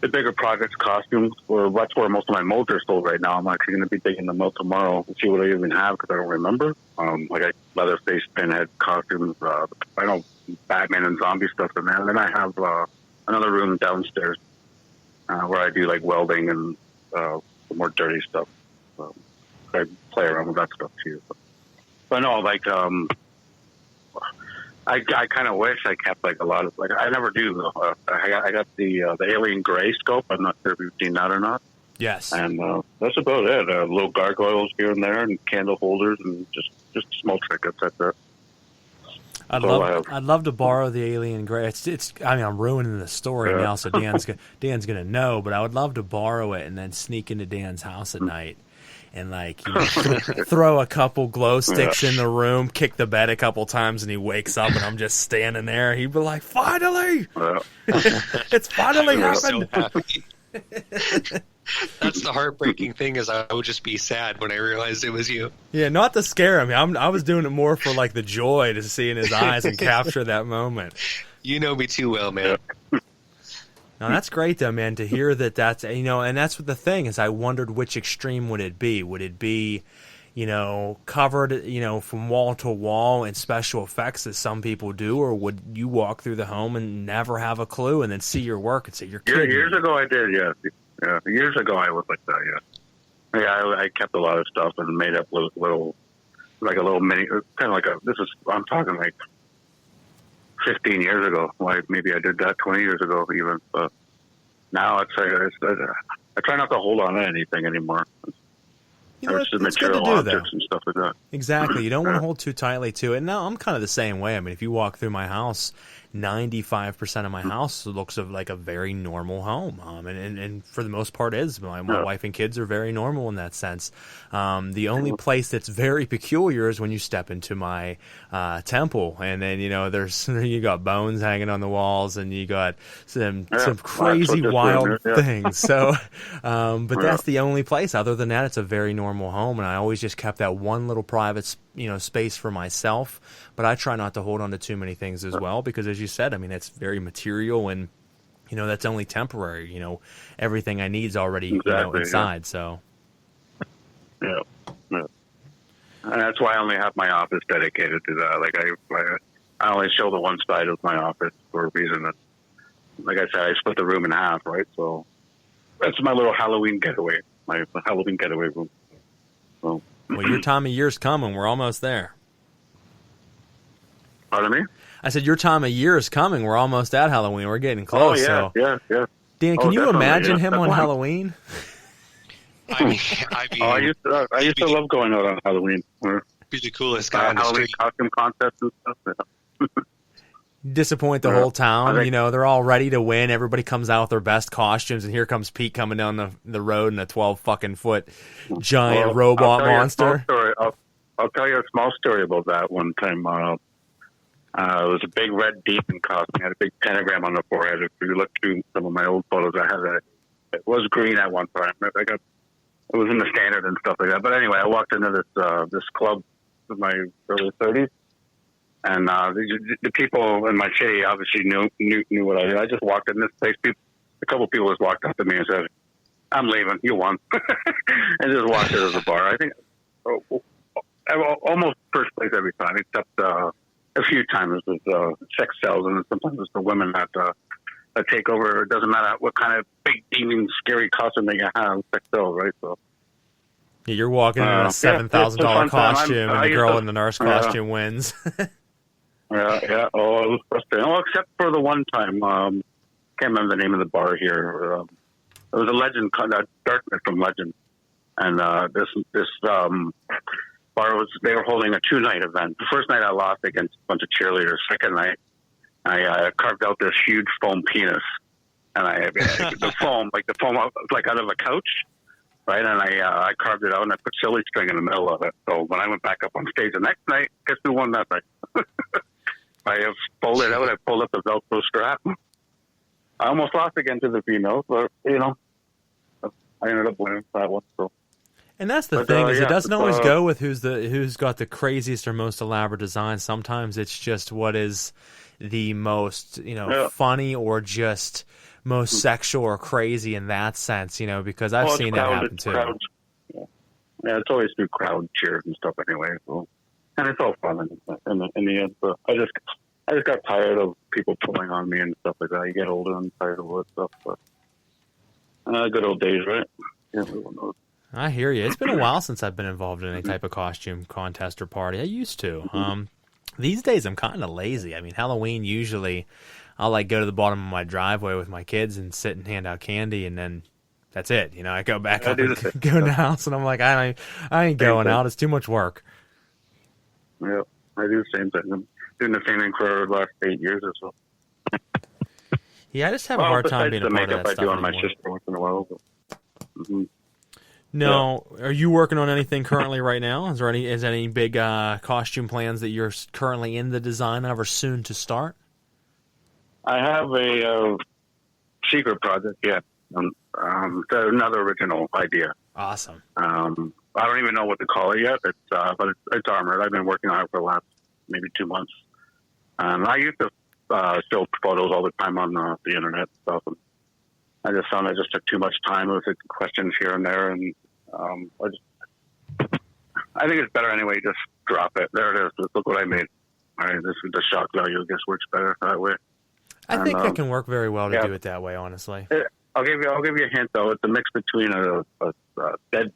Speaker 8: the bigger projects, costumes. That's where most of my molds are sold right now. I'm actually going to be digging them out tomorrow and see what I even have, because I don't remember. Like a Leatherface pinhead costumes, I know Batman and zombie stuff in there. And then I have another room downstairs where I do like welding and the more dirty stuff. I play around with that stuff too. But no, I kind of wish I kept a lot of I never do though. I got the alien gray scope. I'm not sure if you've seen that or not.
Speaker 6: Yes.
Speaker 8: And that's about it. Little gargoyles here and there, and candle holders, and just small trinkets. That's it.
Speaker 6: I'd love to borrow the alien gray. I'm ruining the story now, so Dan's gonna know. But I would love to borrow it and then sneak into Dan's house at night. And throw a couple glow sticks in the room, kick the bed a couple times, and he wakes up, and I'm just standing there. He'd be like, "Finally, it's finally happened."
Speaker 7: So happy. That's the heartbreaking thing, is I would just be sad when I realized it was you.
Speaker 6: Yeah, not to scare him. I was doing it more for the joy to see in his eyes and capture that moment.
Speaker 7: You know me too well, man.
Speaker 6: Now, that's great, though, man, to hear that's, and that's what the thing is. I wondered which extreme would it be. Would it be, covered, from wall to wall in special effects as some people do, or would you walk through the home and never have a clue and then see your work and say, you're kidding?
Speaker 8: Years ago I did, yeah. Years ago I was like that, yeah. Yeah, I kept a lot of stuff and made up little mini, kind of I'm talking 15 years ago. Maybe I did that 20 years ago even. But now I try not to hold on to anything anymore.
Speaker 6: It's good to do, though. And stuff like that. Exactly. You don't want to hold too tightly to it. Now, I'm kind of the same way. I mean, if you walk through my house 95% of my house looks like a very normal home. And for the most part is. My wife and kids are very normal in that sense. The only place that's very peculiar is when you step into my temple, and then you got bones hanging on the walls, and you got some crazy wild things. So, but that's the only place. Other than that, it's a very normal home, and I always just kept that one little private space for myself. But I try not to hold on to too many things as well, because as you said, I mean, it's very material, and that's only temporary. Everything I need is already inside. So
Speaker 8: yeah. And that's why I only have my office dedicated to that. Like I only show the one side of my office for a reason. That, like I said, I split the room in half, right? So that's my little Halloween getaway, my Halloween getaway room. So.
Speaker 6: Well, your time of year's coming. We're almost there.
Speaker 8: Pardon me?
Speaker 6: I said your time of year is coming. We're almost at Halloween. We're getting close.
Speaker 8: Oh, yeah, yeah.
Speaker 6: Dan, can you imagine him on Halloween?
Speaker 7: I mean,
Speaker 8: I used to love going out on Halloween.
Speaker 7: Be the coolest guy on the street.
Speaker 8: Costume contests and stuff. Yeah.
Speaker 6: Disappoint the whole town. They're all ready to win. Everybody comes out with their best costumes, and here comes Pete coming down the road in a 12-foot giant robot monster.
Speaker 8: I'll tell you a small story about that. One time, it was a big red demon costume. I had a big pentagram on the forehead. If you look through some of my old photos, I had it was green at one time. It was in the standard and stuff like that. But anyway, I walked into this club in my early 30s, and the people in my city obviously knew what I did. I just walked in this place. A couple of people just walked up to me and said, "I'm leaving. You won," and just walked into the bar. I think almost first place every time, except a few times it was sex sells, and sometimes it's the women that take over. It doesn't matter what kind of big demon scary costume that you have, sex sells, right? So
Speaker 6: yeah, you're walking in a $7,000 costume, and the girl in the nurse costume wins.
Speaker 8: Yeah. Oh, it was frustrating. Oh, except for the one time, can't remember the name of the bar here. It was a Legend, Darkness from Legend, and this bar they were holding a 2-night event. The first night I lost against a bunch of cheerleaders. Second night, I carved out this huge foam penis, and the foam like out of a couch, right? And I carved it out, and I put silly string in the middle of it. So when I went back up on stage the next night, guess who won that night? I have folded out. I pulled up the Velcro strap. I almost lost again to the females, but I ended up winning that one. So.
Speaker 6: And that's the thing is, it doesn't always go with who's got the craziest or most elaborate design. Sometimes it's just what is the most funny or just most sexual or crazy in that sense. Because I've seen that happen too.
Speaker 8: Yeah, it's always through crowd cheers and stuff anyway. So. And it's all fun in the end. But I just got tired of people pulling on me and stuff like that. You get older and tired of all that stuff. But good old days, right? Yeah, everyone knows.
Speaker 6: I hear you. It's been a while since I've been involved in any type of costume contest or party. I used to. These days, I'm kind of lazy. I mean, Halloween, usually I'll go to the bottom of my driveway with my kids and sit and hand out candy, and then that's it. I go back up and go in the house, and I'm like, I ain't going out. It's too much work.
Speaker 8: Yeah, I do the same thing. I'm doing the same thing for the last 8 years or so.
Speaker 6: Yeah, I just have a hard time being a part of that stuff
Speaker 8: I do on
Speaker 6: anymore.
Speaker 8: my sister once in a while. But,
Speaker 6: No, are you working on anything currently right now? Is there any big costume plans that you're currently in the design of or soon to start?
Speaker 8: I have a secret project. Yeah, another original idea.
Speaker 6: Awesome.
Speaker 8: I don't even know what to call it yet. But it's armored. I've been working on it for the last maybe 2 months. I used to show photos all the time on the internet and stuff. And I just found I just took too much time with questions here and there, and I think it's better anyway. Just drop it. There it is. Just look what I made. All right, this is the shock value. I guess works better that way.
Speaker 6: I think that can work very well to do it that way. Honestly,
Speaker 8: I'll give you a hint though. It's a mix between a dead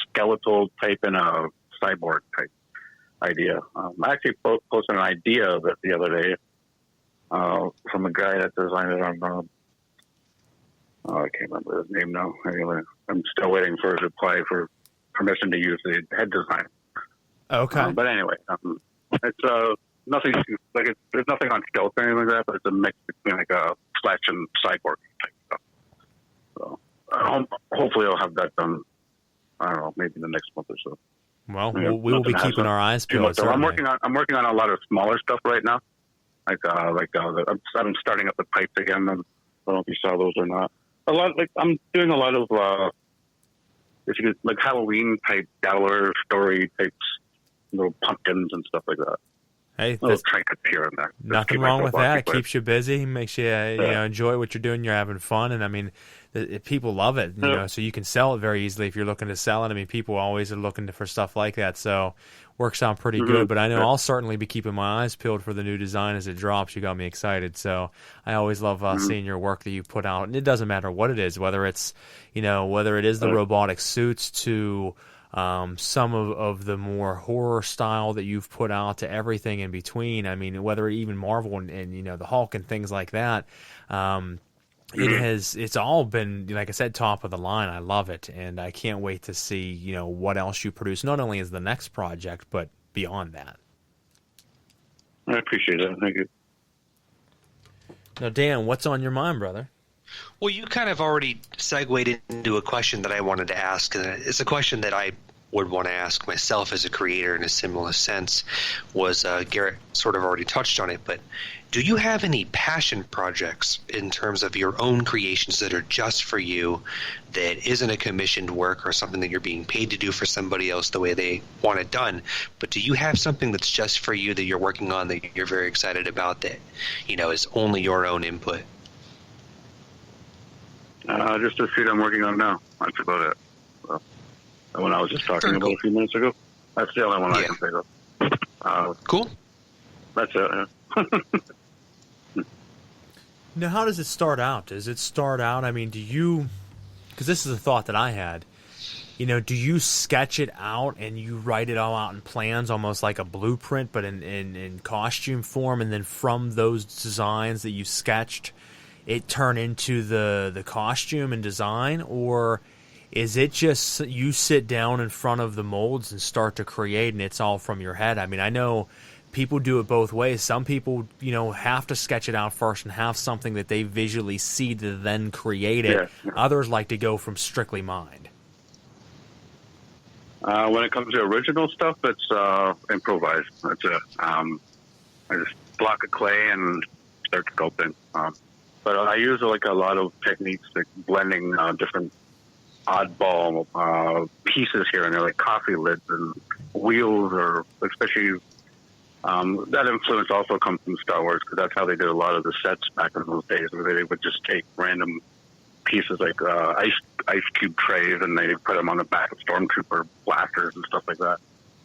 Speaker 8: skeletal type and a cyborg type idea. I actually posted an idea of it the other day from a guy that designed it on. I can't remember his name now. Anyway, I'm still waiting for his reply for permission to use the head design.
Speaker 6: Okay.
Speaker 8: But anyway, it's nothing too like there's nothing on Sculpt or anything like that, but it's a mix between like a Fletch and Cyborg type stuff. So hopefully I'll have that done. I don't know, maybe in the next month or so.
Speaker 6: Well, we will be keeping our eyes peeled.
Speaker 8: So I'm working on a lot of smaller stuff right now. I'm starting up the pipes again. I don't know if you saw those or not. I'm doing a lot of like Halloween type Dowler story types, little pumpkins and stuff like that.
Speaker 6: Hey,
Speaker 8: little trinkets here and there.
Speaker 6: Nothing wrong with that. It keeps you busy, makes you enjoy what you're doing. You're having fun, and I mean, people love it. You know, so you can sell it very easily if you're looking to sell it. I mean, people always are looking for stuff like that. So works out pretty good. But I know I'll certainly be keeping my eyes peeled for the new design as it drops. You got me excited. So I always love seeing your work that you put out, and it doesn't matter what it is, whether it's whether it is the robotic suits to some of the more horror style that you've put out to everything in between. I mean, whether even Marvel and the Hulk and things like that. It's all been, like I said, top of the line. I love it, and I can't wait to see what else you produce, not only as the next project, but beyond that.
Speaker 8: I appreciate that. Thank you.
Speaker 6: Now, Dan, what's on your mind, brother?
Speaker 7: Well, you kind of already segued into a question that I wanted to ask, and it's a question that I would want to ask myself as a creator in a similar sense. Garrett sort of already touched on it, but do you have any passion projects in terms of your own creations that are just for you, that isn't a commissioned work or something that you're being paid to do for somebody else the way they want it done, but do you have something that's just for you that you're working on that you're very excited about that is only your own input?
Speaker 8: Just a few I'm working on now. That's about it. So, the one I was just talking about a few minutes ago. That's the only one I can think of.
Speaker 7: Cool.
Speaker 8: That's it. Yeah.
Speaker 6: Now, how does it start out? Does it start out, I mean, do you, because this is a thought that I had, do you sketch it out and you write it all out in plans, almost like a blueprint, but in costume form, and then from those designs that you sketched, it turn into the costume and design? Or is it just you sit down in front of the molds and start to create and it's all from your head? I mean, I know people do it both ways. Some people, have to sketch it out first and have something that they visually see to then create it. Yeah. Others like to go from strictly mind.
Speaker 8: When it comes to original stuff, it's improvised. That's it. I just block of clay and start sculpting. But I use like a lot of techniques, like blending different oddball pieces here and there, like coffee lids and wheels, or especially that influence also comes from Star Wars, because that's how they did a lot of the sets back in those days, where they would just take random pieces like ice cube trays and they put them on the back of stormtrooper blasters and stuff like that,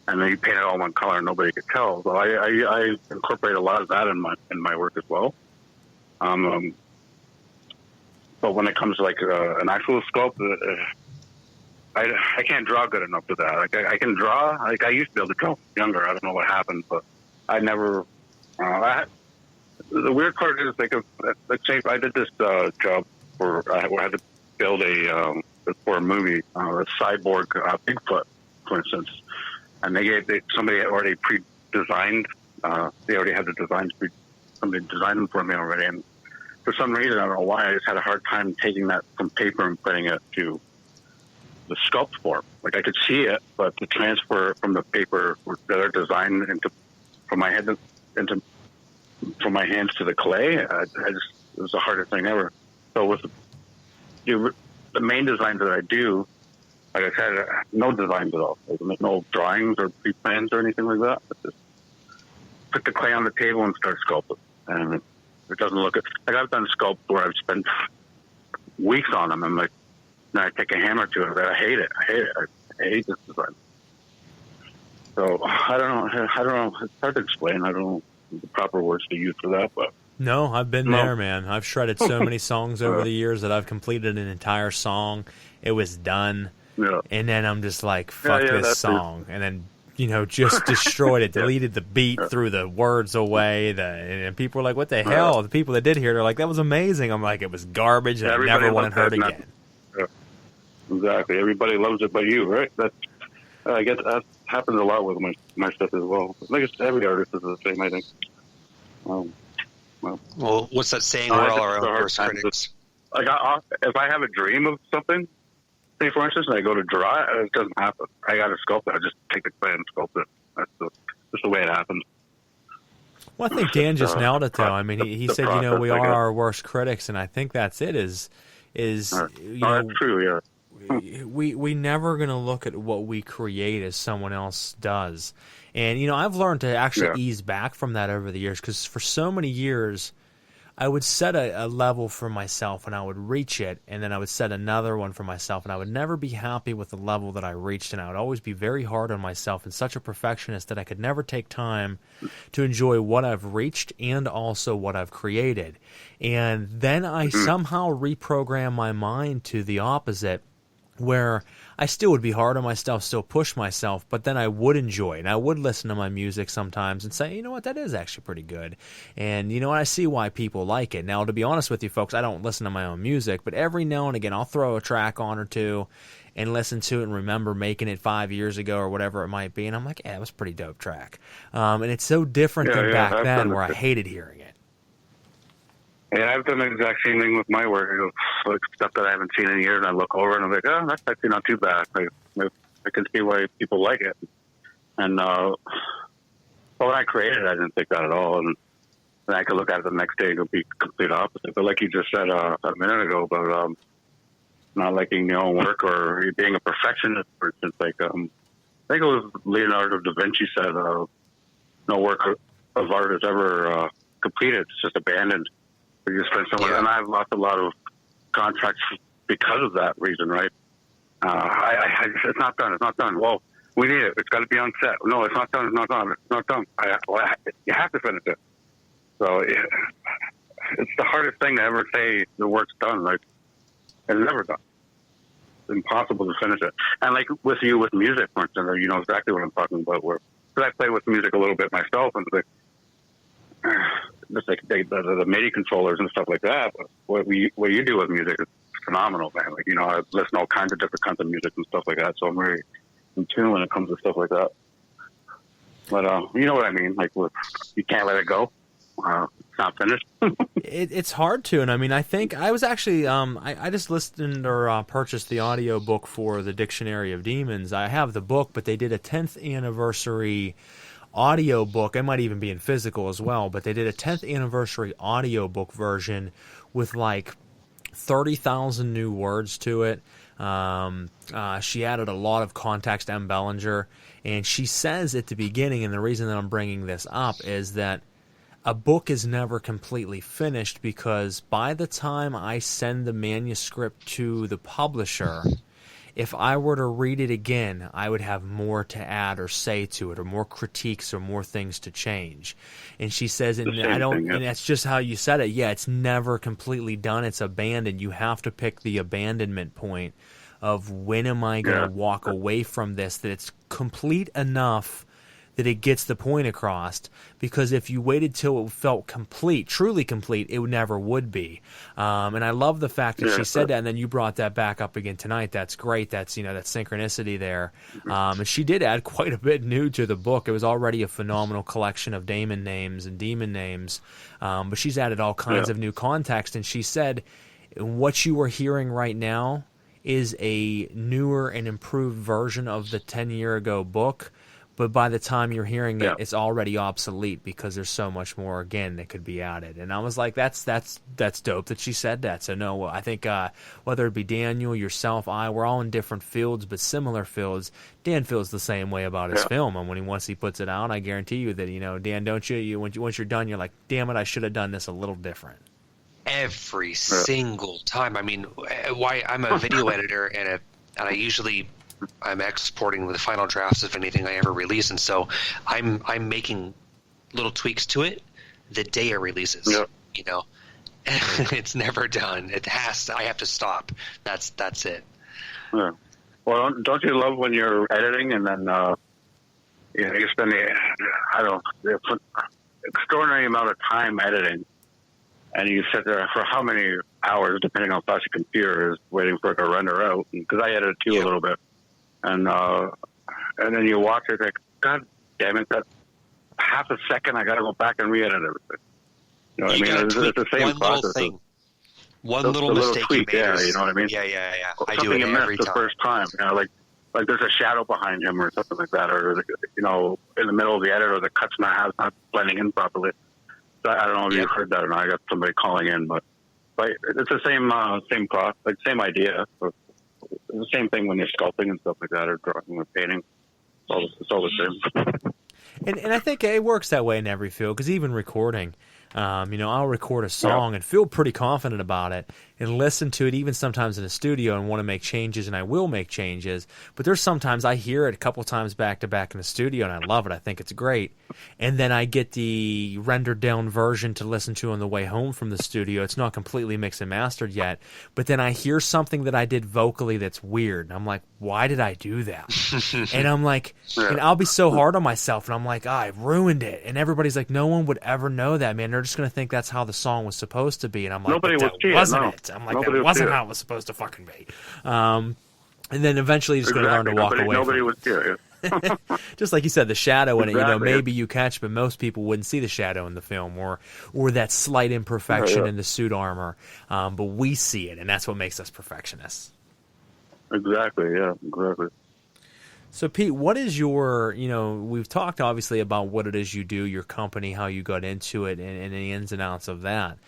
Speaker 8: and then you paint it all one color and nobody could tell. So I incorporate a lot of that in my work as well. But when it comes to like an actual sculpt, I can't draw good enough for that. Like I can draw, like I used to be able to draw younger. I don't know what happened, but I never. The weird part is, like, let's say I did this job where I had to build for a movie, a cyborg Bigfoot, for instance, and somebody had already pre-designed. They already had the designs. Somebody designed them for me already, and for some reason, I don't know why, I just had a hard time taking that from paper and putting it to the sculpt form. Like, I could see it, but to transfer from the paper that are designed from my hands to the clay, it was the hardest thing ever. So with the main designs that I do, like I said, no designs at all. There's no drawings or pre-plans or anything like that. I just put the clay on the table and start sculpting. And it doesn't look like I've done sculpts where I've spent weeks on them, and then I take a hammer to it. I hate it. I hate this design. So I don't know. It's hard to explain. I don't know the proper words to use for that, but
Speaker 6: no, I've been there, man. I've shredded so many songs over the years that I've completed an entire song. It was done, and then I'm just like, fuck this song, and then just destroyed it, deleted the beat, threw the words away. And people were like, what the hell? The people that did hear it are like, that was amazing. I'm like, it was garbage, and I never want to hear it again.
Speaker 8: Yeah. Exactly. Everybody loves it but you, right? I guess that happens a lot with my stuff as well. Like every artist is the same, I think. Well,
Speaker 7: Well, what's that saying? We're all our own worst critics.
Speaker 8: Like, if I have a dream of something, say for instance, and I go to draw it, it doesn't happen. I got to sculpt it. I just take the clay and sculpt it. That's just the way it happens.
Speaker 6: Well, I think Dan just nailed it, though. I mean, he said, we are our worst critics, and I think that's it. Is
Speaker 8: that's true, yeah.
Speaker 6: we never going to look at what we create as someone else does. And, I've learned to actually ease back from that over the years, because for so many years, I would set a level for myself and I would reach it, and then I would set another one for myself, and I would never be happy with the level that I reached, and I would always be very hard on myself and such a perfectionist that I could never take time to enjoy what I've reached and also what I've created. And then I somehow reprogram my mind to the opposite, where I still would be hard on myself, still push myself, but then I would enjoy it. And I would listen to my music sometimes and say, you know what, that is actually pretty good. And you know what, I see why people like it. Now, to be honest with you folks, I don't listen to my own music, but every now and again I'll throw a track on or two and listen to it and remember making it 5 years ago or whatever it might be. And I'm like, yeah, it was a pretty dope track. And it's so different than back then where I hated hearing it.
Speaker 8: Yeah, I've done the exact same thing with my work. Like stuff that I haven't seen in years, and I look over and I'm like, oh, that's actually not too bad. I can see why people like it. And when I created it, I didn't think that at all. And then I could look at it the next day and it'll be complete opposite. But like you just said a minute ago about not liking your own work or being a perfectionist, for instance, like I think it was Leonardo da Vinci said, no work of art is ever completed. It's just abandoned. You spend so much, and I've lost a lot of contracts because of that reason, right? It's not done. It's not done. Well, we need it. It's got to be on set. No, it's not done. It's not done. It's not done. You have to finish it. So it's the hardest thing to ever say the work's done. Like, it's never done. It's impossible to finish it. And like with music, for instance, you know exactly what I'm talking about. Because I play with music a little bit myself, and it's like, just like the MIDI controllers and stuff like that. But what you do with music is phenomenal, man. Like, I listen to all kinds of different kinds of music and stuff like that. So I'm very in tune when it comes to stuff like that. But you know what I mean? Like, you can't let it go. It's not finished.
Speaker 6: It's hard to, and I mean, I think I was actually I just listened or purchased the audio book for the Dictionary of Demons. I have the book, but they did a 10th anniversary audio book. It might even be in physical as well, but they did a 10th anniversary audio book version with like 30,000 new words to it. She added a lot of context, M. Bellinger, and she says at the beginning, and the reason that I'm bringing this up is that a book is never completely finished, because by the time I send the manuscript to the publisher, if I were to read it again, I would have more to add or say to it, or more critiques, or more things to change. And she says, and that's just how you said it. Yeah, it's never completely done. It's abandoned. You have to pick the abandonment point of when am I going to walk away from this, that it's complete enough that it gets the point across, because if you waited till it felt complete, truly complete, it never would be. And I love the fact that she said that, and then you brought that back up again tonight. That's great. That's, that synchronicity there. And she did add quite a bit new to the book. It was already a phenomenal collection of daemon names and demon names, but she's added all kinds of new context, and she said what you are hearing right now is a newer and improved version of the 10-year-ago book. But by the time you're hearing it, it's already obsolete, because there's so much more, again, that could be added. And I was like, that's dope that she said that. So, no, I think whether it be Daniel, yourself, we're all in different fields, but similar fields. Dan feels the same way about his film. And once he puts it out, I guarantee you that, Dan, don't you? Once you're done, you're like, damn it, I should have done this a little different.
Speaker 7: Every single time. I mean, I'm a video editor, and I'm exporting the final drafts of anything I ever release, and so I'm making little tweaks to it the day it releases. It's never done. I have to stop. That's it.
Speaker 8: Yeah. Well, don't you love when you're editing and then you spend the extraordinary amount of time editing, and you sit there for how many hours, depending on how fast your computer is, waiting for it to render out? Because I edit too a little bit. And then you watch it like, God damn it, that half a second I got to go back and re-edit everything. You know what I mean? It's the same
Speaker 7: one
Speaker 8: process.
Speaker 7: little thing. One little mistake
Speaker 8: tweak,
Speaker 7: you made.
Speaker 8: yeah, you know what I mean?
Speaker 7: Yeah. I
Speaker 8: Something
Speaker 7: do it
Speaker 8: you
Speaker 7: every
Speaker 8: missed
Speaker 7: time.
Speaker 8: the first time. You know, like there's a shadow behind him or something like that, or you know, in the middle of the edit, or the cut's not blending in properly. So I don't know if you've heard that or not. I got somebody calling in, but it's the same process, like same idea. It's the same thing when you're sculpting and stuff like that, or drawing or painting. It's all the same.
Speaker 6: And I think it works that way in every field, because even recording, I'll record a song and feel pretty confident about it and listen to it even sometimes in the studio and want to make changes, and I will make changes. But there's sometimes I hear it a couple times back to back in the studio and I love it. I think it's great. And then I get the rendered down version to listen to on the way home from the studio. It's not completely mixed and mastered yet, but then I hear something that I did vocally that's weird. And I'm like, why did I do that? And I'm like, and I'll be so hard on myself, and I'm like, I ruined it. And everybody's like, no one would ever know that, man. They're just going to think that's how the song was supposed to be. And I'm like,
Speaker 8: Nobody
Speaker 6: that wasn't it. I'm like, that wasn't how it was supposed to fucking be. And then eventually you're just going to learn to walk away
Speaker 8: Nobody
Speaker 6: from
Speaker 8: was here.
Speaker 6: just like you said, the shadow in it, maybe you catch, but most people wouldn't see the shadow in the film, or that slight imperfection in the suit armor. But we see it, and that's what makes us perfectionists.
Speaker 8: Exactly, yeah, exactly.
Speaker 6: So, Pete, what is your, we've talked obviously about what it is you do, your company, how you got into it, and the ins and outs of that.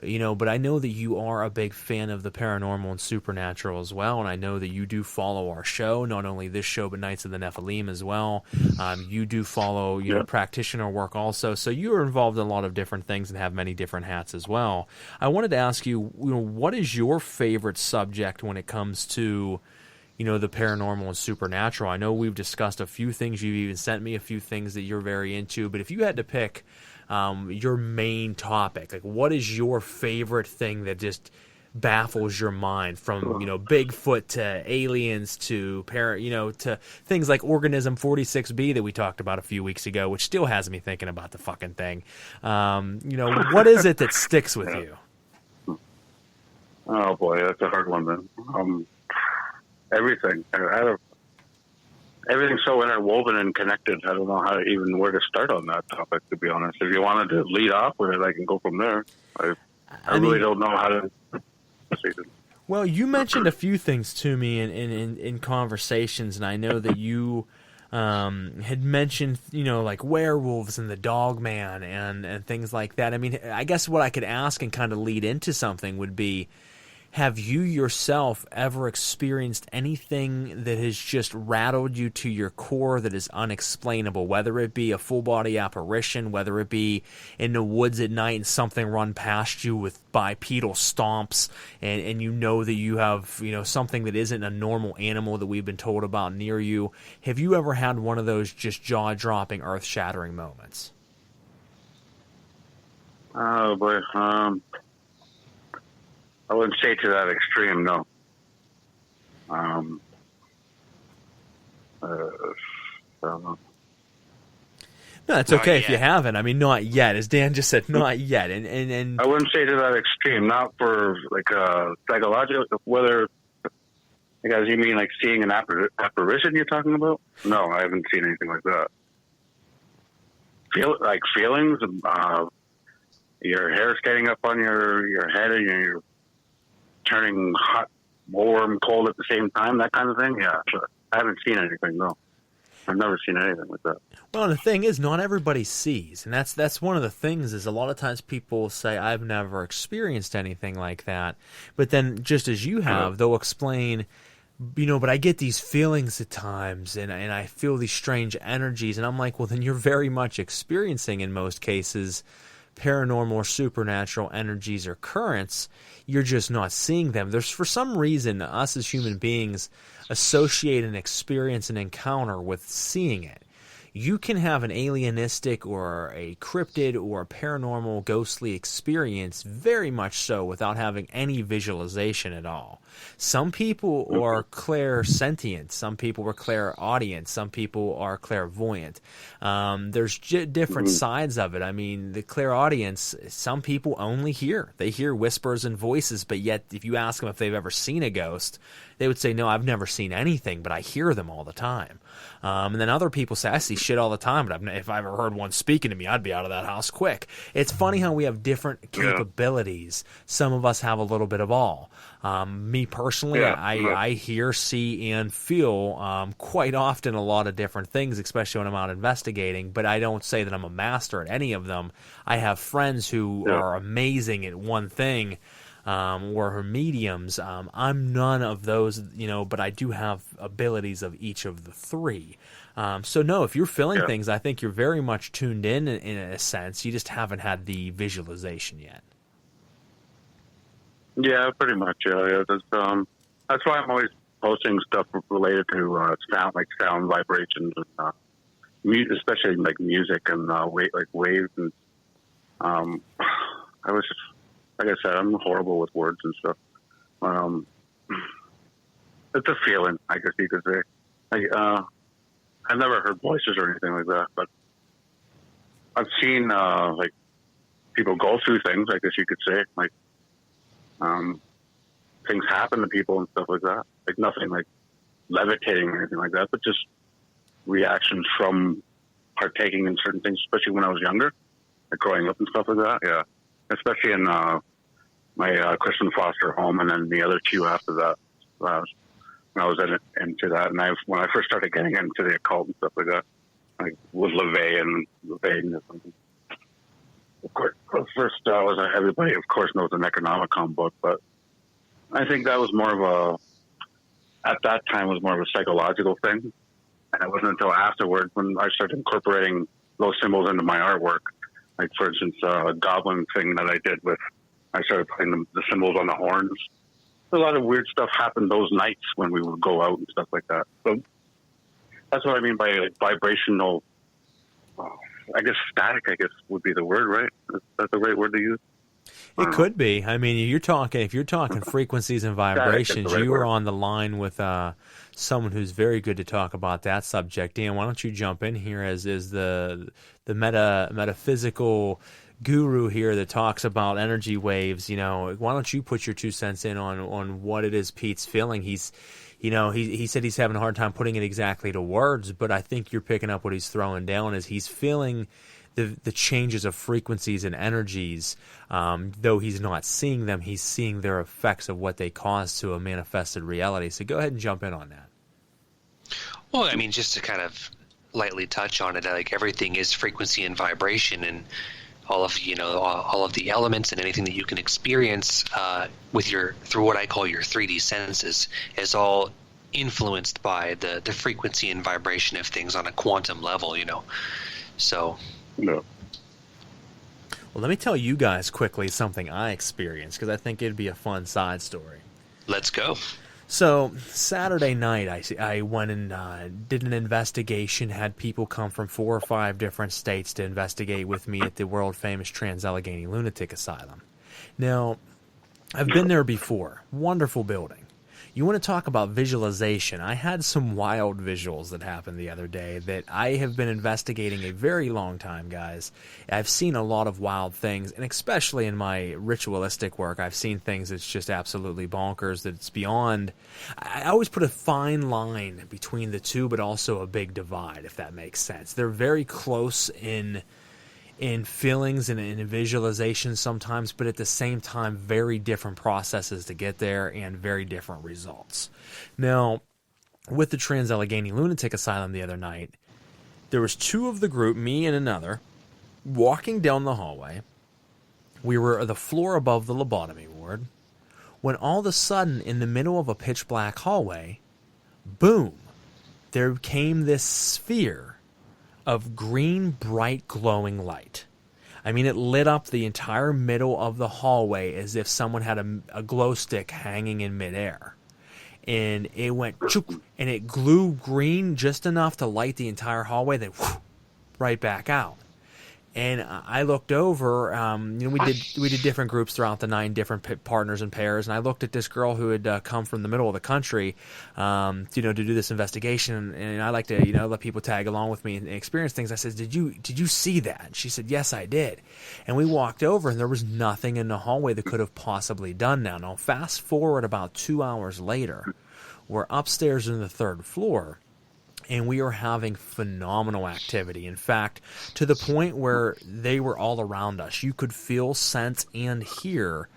Speaker 6: But I know that you are a big fan of the paranormal and supernatural as well, and I know that you do follow our show, not only this show, but Nights of the Nephilim as well. You do follow, practitioner work also, so you are involved in a lot of different things and have many different hats as well. I wanted to ask you, what is your favorite subject when it comes to the paranormal and supernatural? I know we've discussed a few things. You've even sent me a few things that you're very into. But if you had to pick your main topic, like what is your favorite thing that just baffles your mind, from Bigfoot to aliens to to things like Organism 46B that we talked about a few weeks ago, which still has me thinking about the fucking thing. What is it that sticks with you?
Speaker 8: Oh boy, that's a hard one, man. Everything. Everything's so interwoven and connected. I don't know where to start on that topic, to be honest. If you wanted to lead off with it, I can go from there. I really don't know how to.
Speaker 6: Well, you mentioned a few things to me in conversations, and I know that you had mentioned, like werewolves and the dog man and things like that. I mean, I guess what I could ask and kind of lead into something would be, have you yourself ever experienced anything that has just rattled you to your core that is unexplainable, whether it be a full-body apparition, whether it be in the woods at night and something run past you with bipedal stomps, and that you have something that isn't a normal animal that we've been told about near you? Have you ever had one of those just jaw-dropping, earth-shattering moments?
Speaker 8: Oh, boy. I wouldn't say to that extreme, no. I don't know.
Speaker 6: No, it's okay if you haven't. I mean, not yet. As Dan just said, not yet. And
Speaker 8: I wouldn't say to that extreme, not for like psychological, whether, guys, you mean like seeing an apparition you're talking about? No, I haven't seen anything like that. Feelings, your hair getting up on your head and you're turning hot, warm, cold at the same time, that kind of thing. Yeah, sure. I haven't seen anything, no. I've never seen anything like that.
Speaker 6: Well, the thing is, not everybody sees, and that's one of the things. Is a lot of times people say, "I've never experienced anything like that," but then, just as you have, they'll explain, but I get these feelings at times, and I feel these strange energies, and I'm like, well, then you're very much experiencing, in most cases, paranormal or supernatural energies or currents. You're just not seeing them. There's, for some reason, us as human beings associate an experience, an encounter, with seeing it. You can have an alienistic or a cryptid or a paranormal ghostly experience, very much so, without having any visualization at all. Some people are clairsentient, some people are clairaudient, some people are clairvoyant. There's different sides of it. I mean, the clairaudience, some people only hear. They hear whispers and voices, but yet if you ask them if they've ever seen a ghost, they would say, no, I've never seen anything, but I hear them all the time. And then other people say, I see shit all the time, but if I ever heard one speaking to me, I'd be out of that house quick. It's funny how we have different capabilities. Some of us have a little bit of all. Me personally, I hear, see, and feel quite often a lot of different things, especially when I'm out investigating, but I don't say that I'm a master at any of them. I have friends who are amazing at one thing, or her mediums. I'm none of those, but I do have abilities of each of the three. So no, if you're feeling things, I think you're very much tuned in a sense. You just haven't had the visualization yet. Yeah,
Speaker 8: pretty much. That's why I'm always posting stuff related to sound vibrations, and especially like music and waves. And I was just, like I said, I'm horrible with words and stuff. It's a feeling, I guess you could say. I've never heard voices or anything like that, but I've seen people go through things, I guess you could say, things happen to people and stuff like that. Like nothing like levitating or anything like that, but just reactions from partaking in certain things, especially when I was younger, like growing up and stuff like that. Yeah. Especially in my Christian foster home, and then the other two after that. When I was into that, and when I first started getting into the occult and stuff like that, like with LeVay and something. Of course, first everybody, of course, knows the Necronomicon book, but I think that was more of at that time, was more of a psychological thing, and it wasn't until afterwards when I started incorporating those symbols into my artwork. Like, for instance, a goblin thing that I did I started putting the symbols on the horns. A lot of weird stuff happened those nights when we would go out and stuff like that. So that's what I mean by vibrational, I guess static, would be the word, right? That's the right word to use?
Speaker 6: It could be. I mean, if you're talking frequencies and vibrations, you are on the line with someone who's very good to talk about that subject. Dan, why don't you jump in here as the metaphysical guru here that talks about energy waves? Why don't you put your 2 cents in on what it is Pete's feeling? He said he's having a hard time putting it exactly to words, but I think you're picking up what he's throwing down is he's feeling the changes of frequencies and energies. Though he's not seeing them, he's seeing their effects of what they cause to a manifested reality. So go ahead and jump in on that.
Speaker 7: Well, I mean, just to kind of lightly touch on it, like everything is frequency and vibration, and all of the elements and anything that you can experience through what I call your 3D senses is all influenced by the frequency and vibration of things on a quantum level. So.
Speaker 8: No.
Speaker 6: Well, let me tell you guys quickly something I experienced, because I think it'd be a fun side story.
Speaker 7: Let's go.
Speaker 6: So Saturday night, I went and did an investigation, had people come from 4 or 5 different states to investigate with me at the world-famous Trans-Allegheny Lunatic Asylum. Now, I've been there before. Wonderful building. You want to talk about visualization? I had some wild visuals that happened the other day that I have been investigating a very long time, guys. I've seen a lot of wild things, and especially in my ritualistic work, I've seen things that's just absolutely bonkers, that it's beyond. I always put a fine line between the two, but also a big divide, if that makes sense. They're very close in feelings and in visualization sometimes, but at the same time, very different processes to get there and very different results. Now, with the Trans-Allegheny Lunatic Asylum the other night, there was 2 of the group, me and another, walking down the hallway. We were the floor above the lobotomy ward, when all of a sudden, in the middle of a pitch black hallway, boom, there came this sphere of green, bright, glowing light. I mean, it lit up the entire middle of the hallway as if someone had a glow stick hanging in midair. And it went, chook, and it glowed green just enough to light the entire hallway, then whoosh, right back out. And I looked over, we did different groups throughout the 9 different partners and pairs, and I looked at this girl who had come from the middle of the country, to do this investigation, and I like to, let people tag along with me and experience things. I said, did you see that? And she said, yes, I did. And we walked over, and there was nothing in the hallway that could have possibly done that. Now, fast forward about 2 hours later, we're upstairs in the 3rd floor, and we were having phenomenal activity. In fact, to the point where they were all around us. You could feel, sense, and hear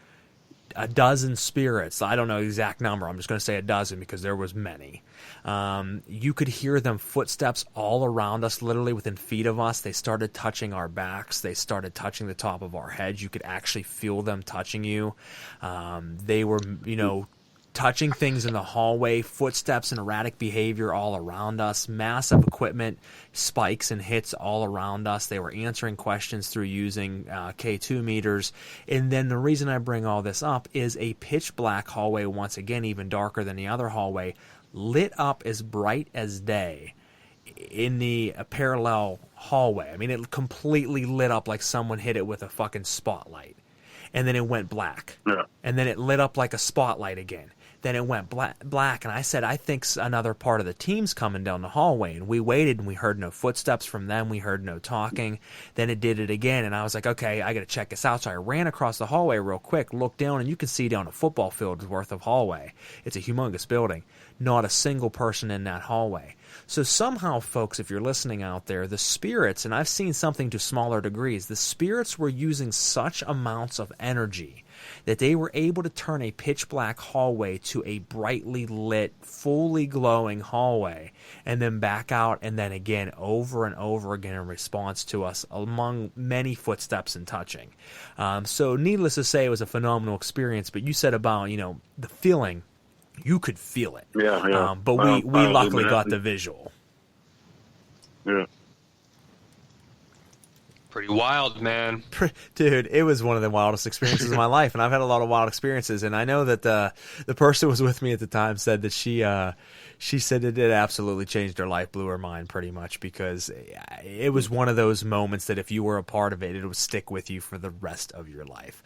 Speaker 6: a dozen spirits. I don't know the exact number. I'm just going to say a dozen because there was many. You could hear them footsteps all around us, literally within feet of us. They started touching our backs. They started touching the top of our heads. You could actually feel them touching you. They were, touching things in the hallway, footsteps and erratic behavior all around us, massive equipment, spikes and hits all around us. They were answering questions through using K2 meters. And then the reason I bring all this up is a pitch black hallway, once again, even darker than the other hallway, lit up as bright as day in the parallel hallway. I mean, it completely lit up like someone hit it with a fucking spotlight. And then it went black. Yeah. And then it lit up like a spotlight again. Then it went black, and I said, I think another part of the team's coming down the hallway. And we waited, and we heard no footsteps from them. We heard no talking. Then it did it again, and I was like, okay, I got to check this out. So I ran across the hallway real quick, looked down, and you can see down a football field's worth of hallway. It's a humongous building. Not a single person in that hallway. So somehow, folks, if you're listening out there, the spirits, and I've seen something to smaller degrees, the spirits were using such amounts of energy that they were able to turn a pitch black hallway to a brightly lit, fully glowing hallway, and then back out, and then again over and over again in response to us, among many footsteps and touching. So needless to say, it was a phenomenal experience. But you said about, the feeling, you could feel it.
Speaker 8: Yeah.
Speaker 6: But we luckily got the visual.
Speaker 8: Yeah.
Speaker 7: Pretty wild, man.
Speaker 6: Dude, it was one of the wildest experiences of my life, and I've had a lot of wild experiences. And I know that the person who was with me at the time said that she said it absolutely changed her life, blew her mind pretty much, because it was one of those moments that if you were a part of it, it would stick with you for the rest of your life.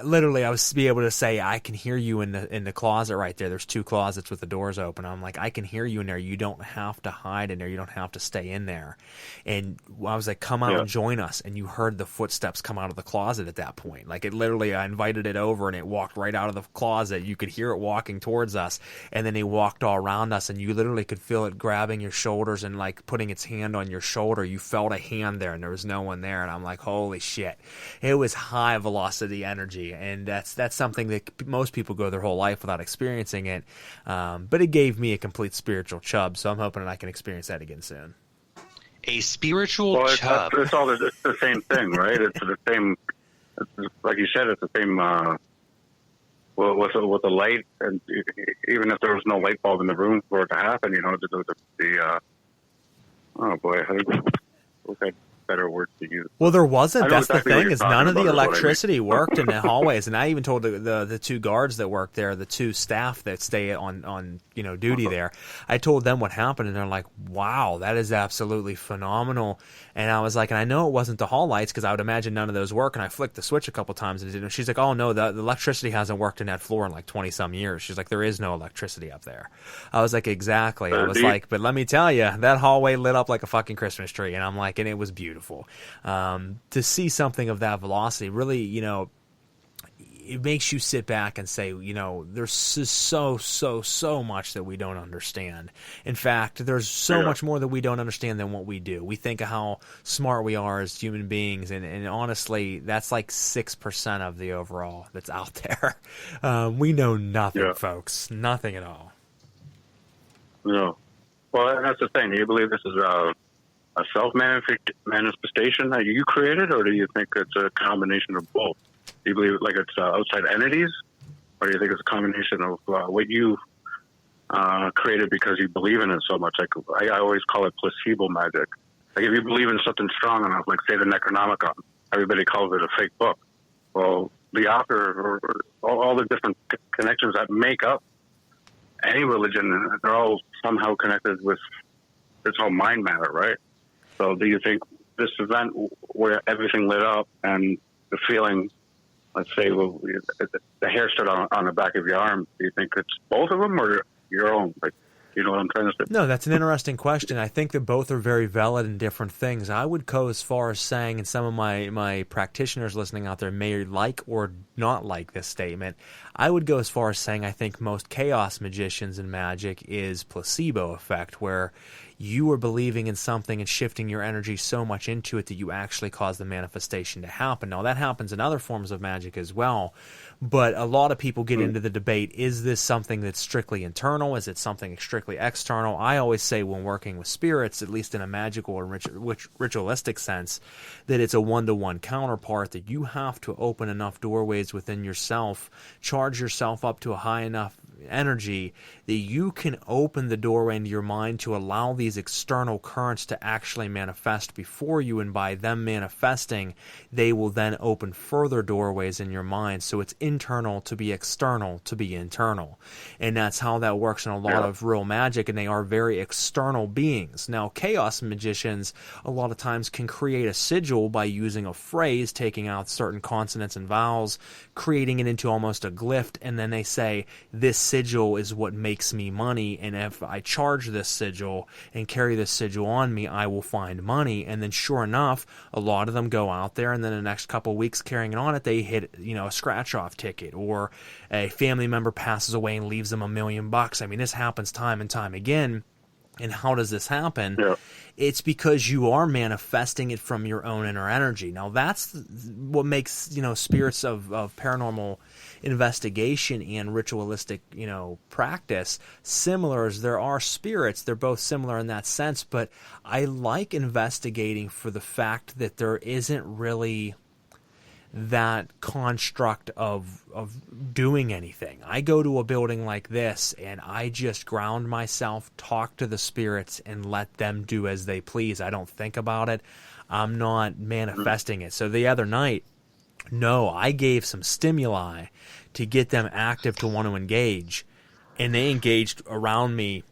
Speaker 6: Literally, I was be able to say, I can hear you in the closet right there. There's two closets with the doors open. I'm like, I can hear you in there. You don't have to hide in there. You don't have to stay in there. And I was like, come out and join us. And you heard the footsteps come out of the closet at that point. Like, it literally, I invited it over and it walked right out of the closet. You could hear it walking towards us. And then he walked all around us, and you literally could feel it grabbing your shoulders and like putting its hand on your shoulder. You felt a hand there, and there was no one there. And I'm like, holy shit. It was high velocity energy. And that's something that most people go their whole life without experiencing it. But it gave me a complete spiritual chub. So I'm hoping that I can experience that again soon.
Speaker 7: A spiritual chub.
Speaker 8: It's the same thing, right? It's the same, like you said, it's the same, with the light, and even if there was no light bulb in the room for it to happen, oh boy, okay. Better word to use.
Speaker 6: Well, there wasn't. That's
Speaker 8: exactly
Speaker 6: the thing, is none of the electricity worked in the hallways. And I even told the two guards that work there, the two staff that stay on duty there, I told them what happened, and they're like, wow, that is absolutely phenomenal. And I was like, and I know it wasn't the hall lights, because I would imagine none of those work. And I flicked the switch a couple times, and it didn't. She's like, oh no, the electricity hasn't worked in that floor in like 20 some years. She's like, there is no electricity up there. I was like, exactly. I was like, but let me tell you, that hallway lit up like a fucking Christmas tree. And I'm like, and it was beautiful. To see something of that velocity really, it makes you sit back and say, there's so much that we don't understand. In fact, there's so much more that we don't understand than what we do. We think of how smart we are as human beings, and honestly, that's like 6% of the overall that's out there. We know nothing, folks. Nothing at all.
Speaker 8: No. Well, that's the thing. Do you believe this is a self-manifestation that you created, or do you think it's a combination of both? Do you believe like it's outside entities, or do you think it's a combination of what you created because you believe in it so much? Like I always call it placebo magic. Like if you believe in something strong enough, like say the Necronomicon, everybody calls it a fake book. Well, the author or all the different connections that make up any religion, they're all somehow connected with it's all mind matter, right? So do you think this event where everything lit up and the feeling, let's say the hair stood on the back of your arm, do you think it's both of them or your own? Like, You know what I'm trying to say?
Speaker 6: No, that's an interesting question. I think that both are very valid and different things. I would go as far as saying, and some of my practitioners listening out there may like or not like this statement, I would go as far as saying I think most chaos magicians and magic is placebo effect, where you are believing in something and shifting your energy so much into it that you actually cause the manifestation to happen. Now, that happens in other forms of magic as well, but a lot of people get into the debate, is this something that's strictly internal? Is it something strictly external? I always say when working with spirits, at least in a magical or ritualistic sense, that it's a one-to-one counterpart, that you have to open enough doorways within yourself, charge yourself up to a high enough energy that you can open the doorway into your mind to allow these external currents to actually manifest before you, and by them manifesting, they will then open further doorways in your mind. So it's internal to be external to be internal, and that's how that works in a lot of real magic, and they are very external beings. Now, chaos magicians a lot of times can create a sigil by using a phrase, taking out certain consonants and vowels, creating it into almost a glyph, and then they say, this sigil is what makes me money, and if I charge this sigil and carry this sigil on me, I will find money. And then sure enough, a lot of them go out there, and then the next couple of weeks carrying it on it, they hit, a scratch-off ticket, or a family member passes away and leaves them $1 million. I mean, this happens time and time again. And how does this happen? Yeah. It's because you are manifesting it from your own inner energy. Now, that's what makes, spirits of paranormal investigation and ritualistic, practice similar. As there are spirits, they're both similar in that sense, but I like investigating for the fact that there isn't really that construct of doing anything. I go to a building like this and I just ground myself, talk to the spirits, and let them do as they please. I don't think about it. I'm not manifesting it. So the other night, I gave some stimuli to get them active to want to engage, and they engaged around me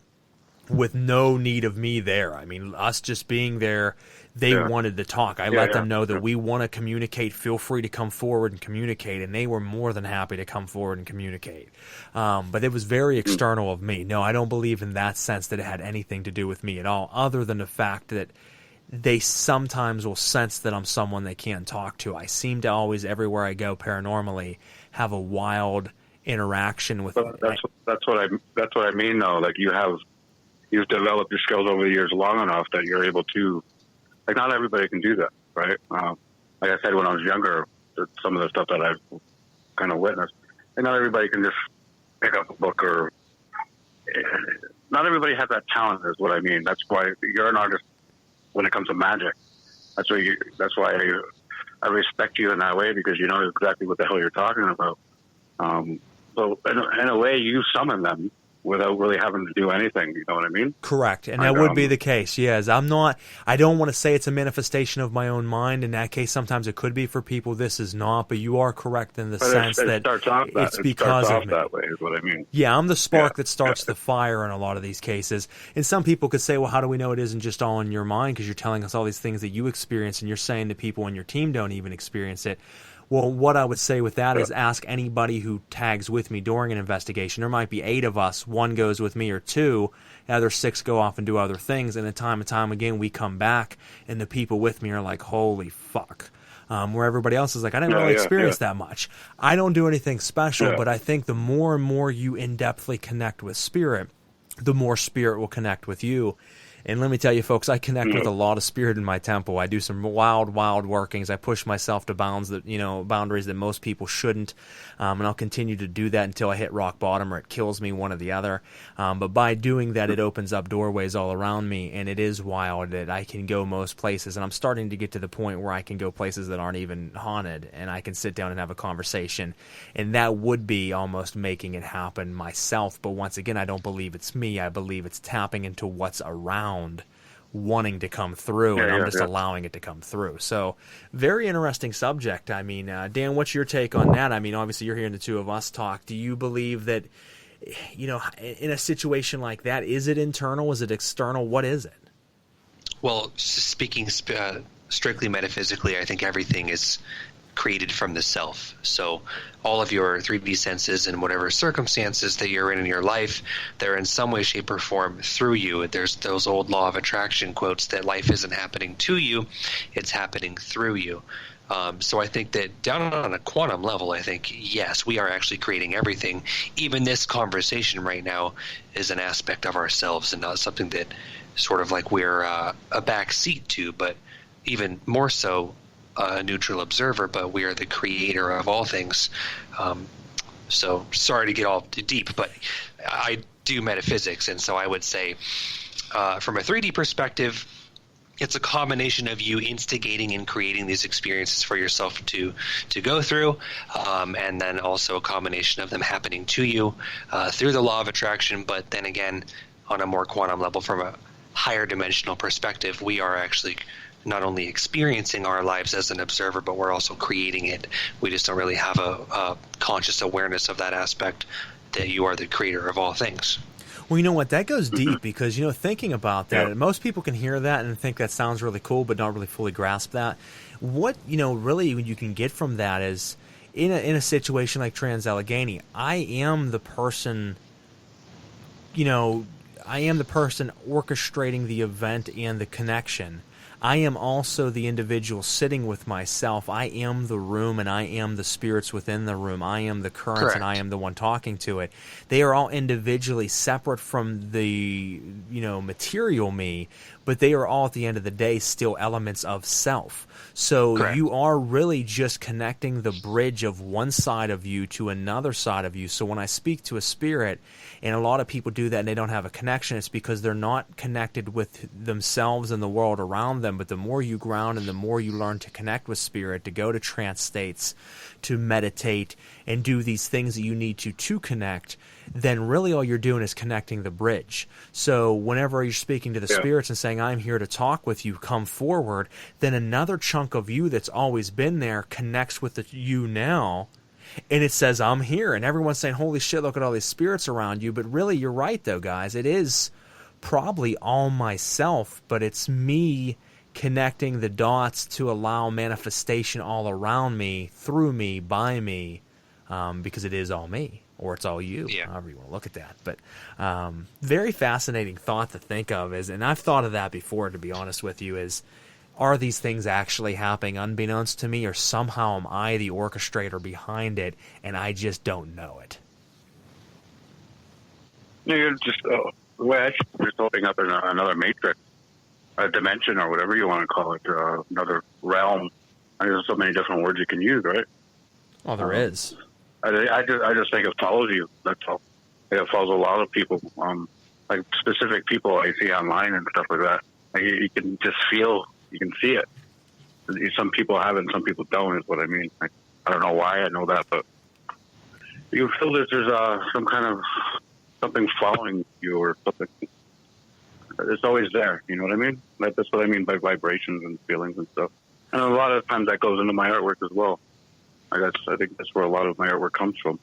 Speaker 6: with no need of me there. I mean, us just being there, they wanted to talk. I let them know that we want to communicate. Feel free to come forward and communicate, and they were more than happy to come forward and communicate. But it was very external of me. No, I don't believe in that sense that it had anything to do with me at all, other than the fact that they sometimes will sense that I'm someone they can't talk to. I seem to always, everywhere I go paranormally, have a wild interaction with.
Speaker 8: That's what I mean, though. Like you've developed your skills over the years long enough that you're able to. Like, not everybody can do that, right? Like I said, when I was younger, some of the stuff that I've kind of witnessed, and not everybody can just pick up a book, or not everybody has that talent, is what I mean. That's why you're an artist when it comes to magic. That's why I respect you in that way, because you know exactly what the hell you're talking about. So in a way, you summon them without really having to do anything, you know what I mean?
Speaker 6: Correct, and that would be the case, yes. I don't want to say it's a manifestation of my own mind. In that case, sometimes it could be for people. This is not, but you are correct in the sense that it's because of me.
Speaker 8: That way is what I mean.
Speaker 6: Yeah, I'm the spark that starts the fire in a lot of these cases. And some people could say, well, how do we know it isn't just all in your mind, because you're telling us all these things that you experience, and you're saying that people on your team don't even experience it. Well, what I would say with that is ask anybody who tags with me during an investigation. There might be 8 of us. 1 goes with me, or 2. The other 6 go off and do other things. And time and time again, we come back, and the people with me are like, holy fuck. Where everybody else is like, I didn't really experience that much. I don't do anything special, but I think the more and more you in-depthly connect with spirit, the more spirit will connect with you. And let me tell you, folks, I connect with a lot of spirit in my temple. I do some wild, wild workings. I push myself to boundaries that most people shouldn't. And I'll continue to do that until I hit rock bottom, or it kills me, one or the other. But by doing that, it opens up doorways all around me, and it is wild that I can go most places. And I'm starting to get to the point where I can go places that aren't even haunted, and I can sit down and have a conversation. And that would be almost making it happen myself. But once again, I don't believe it's me. I believe it's tapping into what's around, wanting to come through, and I'm just allowing it to come through. So, very interesting subject. I mean, Dan, what's your take on that? I mean, obviously you're hearing the two of us talk. Do you believe that, in a situation like that, is it internal? Is it external? What is it?
Speaker 7: Well, speaking strictly metaphysically, I think everything is created from the self. So all of your 3D senses and whatever circumstances that you're in your life, they're in some way, shape, or form through you. There's those old law of attraction quotes that life isn't happening to you, it's happening through you. So I think that down on a quantum level, I think, yes, we are actually creating everything. Even this conversation right now is an aspect of ourselves and not something that sort of like we're a back seat to, but even more so a neutral observer, but we are the creator of all things. So sorry to get all deep, but I do metaphysics, and so I would say from a 3D perspective, it's a combination of you instigating and creating these experiences for yourself to go through, and then also a combination of them happening to you through the law of attraction. But then again, on a more quantum level, from a higher dimensional perspective, we are actually not only experiencing our lives as an observer, but we're also creating it. We just don't really have a conscious awareness of that aspect, that you are the creator of all things.
Speaker 6: Well, you know what? That goes deep because, thinking about that, most people can hear that and think that sounds really cool, but not really fully grasp that. What, really you can get from that is in a situation like Trans-Allegheny, I am the person orchestrating the event and the connection. I am also the individual sitting with myself. I am the room, and I am the spirits within the room. I am the current,
Speaker 7: Correct.
Speaker 6: And I am the one talking to it. They are all individually separate from the, material me, but they are all, at the end of the day, still elements of self. So
Speaker 7: Correct.
Speaker 6: You are really just connecting the bridge of one side of you to another side of you. So when I speak to a spirit, and a lot of people do that and they don't have a connection, it's because they're not connected with themselves and the world around them. But the more you ground and the more you learn to connect with spirit, to go to trance states, to meditate, and do these things that you need to connect, then really all you're doing is connecting the bridge. So whenever you're speaking to the spirits and saying, I'm here to talk with you, come forward, then another chunk of you that's always been there connects with you now, and it says, I'm here. And everyone's saying, holy shit, look at all these spirits around you. But really, you're right, though, guys. It is probably all myself, but it's me connecting the dots to allow manifestation all around me, through me, by me, because it is all me. Or it's all you, however you want to look at that. But very fascinating thought to think of is, and I've thought of that before, to be honest with you, is, are these things actually happening unbeknownst to me, or somehow am I the orchestrator behind it, and I just don't know it?
Speaker 8: You're just, the way I see it, just opening up another matrix, a dimension, or whatever you want to call it, another realm. There's so many different words you can use, right?
Speaker 6: Oh, there is.
Speaker 8: I just think it follows you. That's all. It follows a lot of people, like specific people I see online and stuff like that. Like you can just feel, you can see it. Some people have it, and some people don't. Is what I mean. Like, I don't know why I know that, but you feel that there's some kind of something following you or something. It's always there. You know what I mean? That's what I mean by vibrations and feelings and stuff. And a lot of times that goes into my artwork as well. I think that's where a lot of my artwork comes from.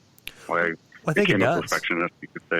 Speaker 8: Why I became a perfectionist, you could say.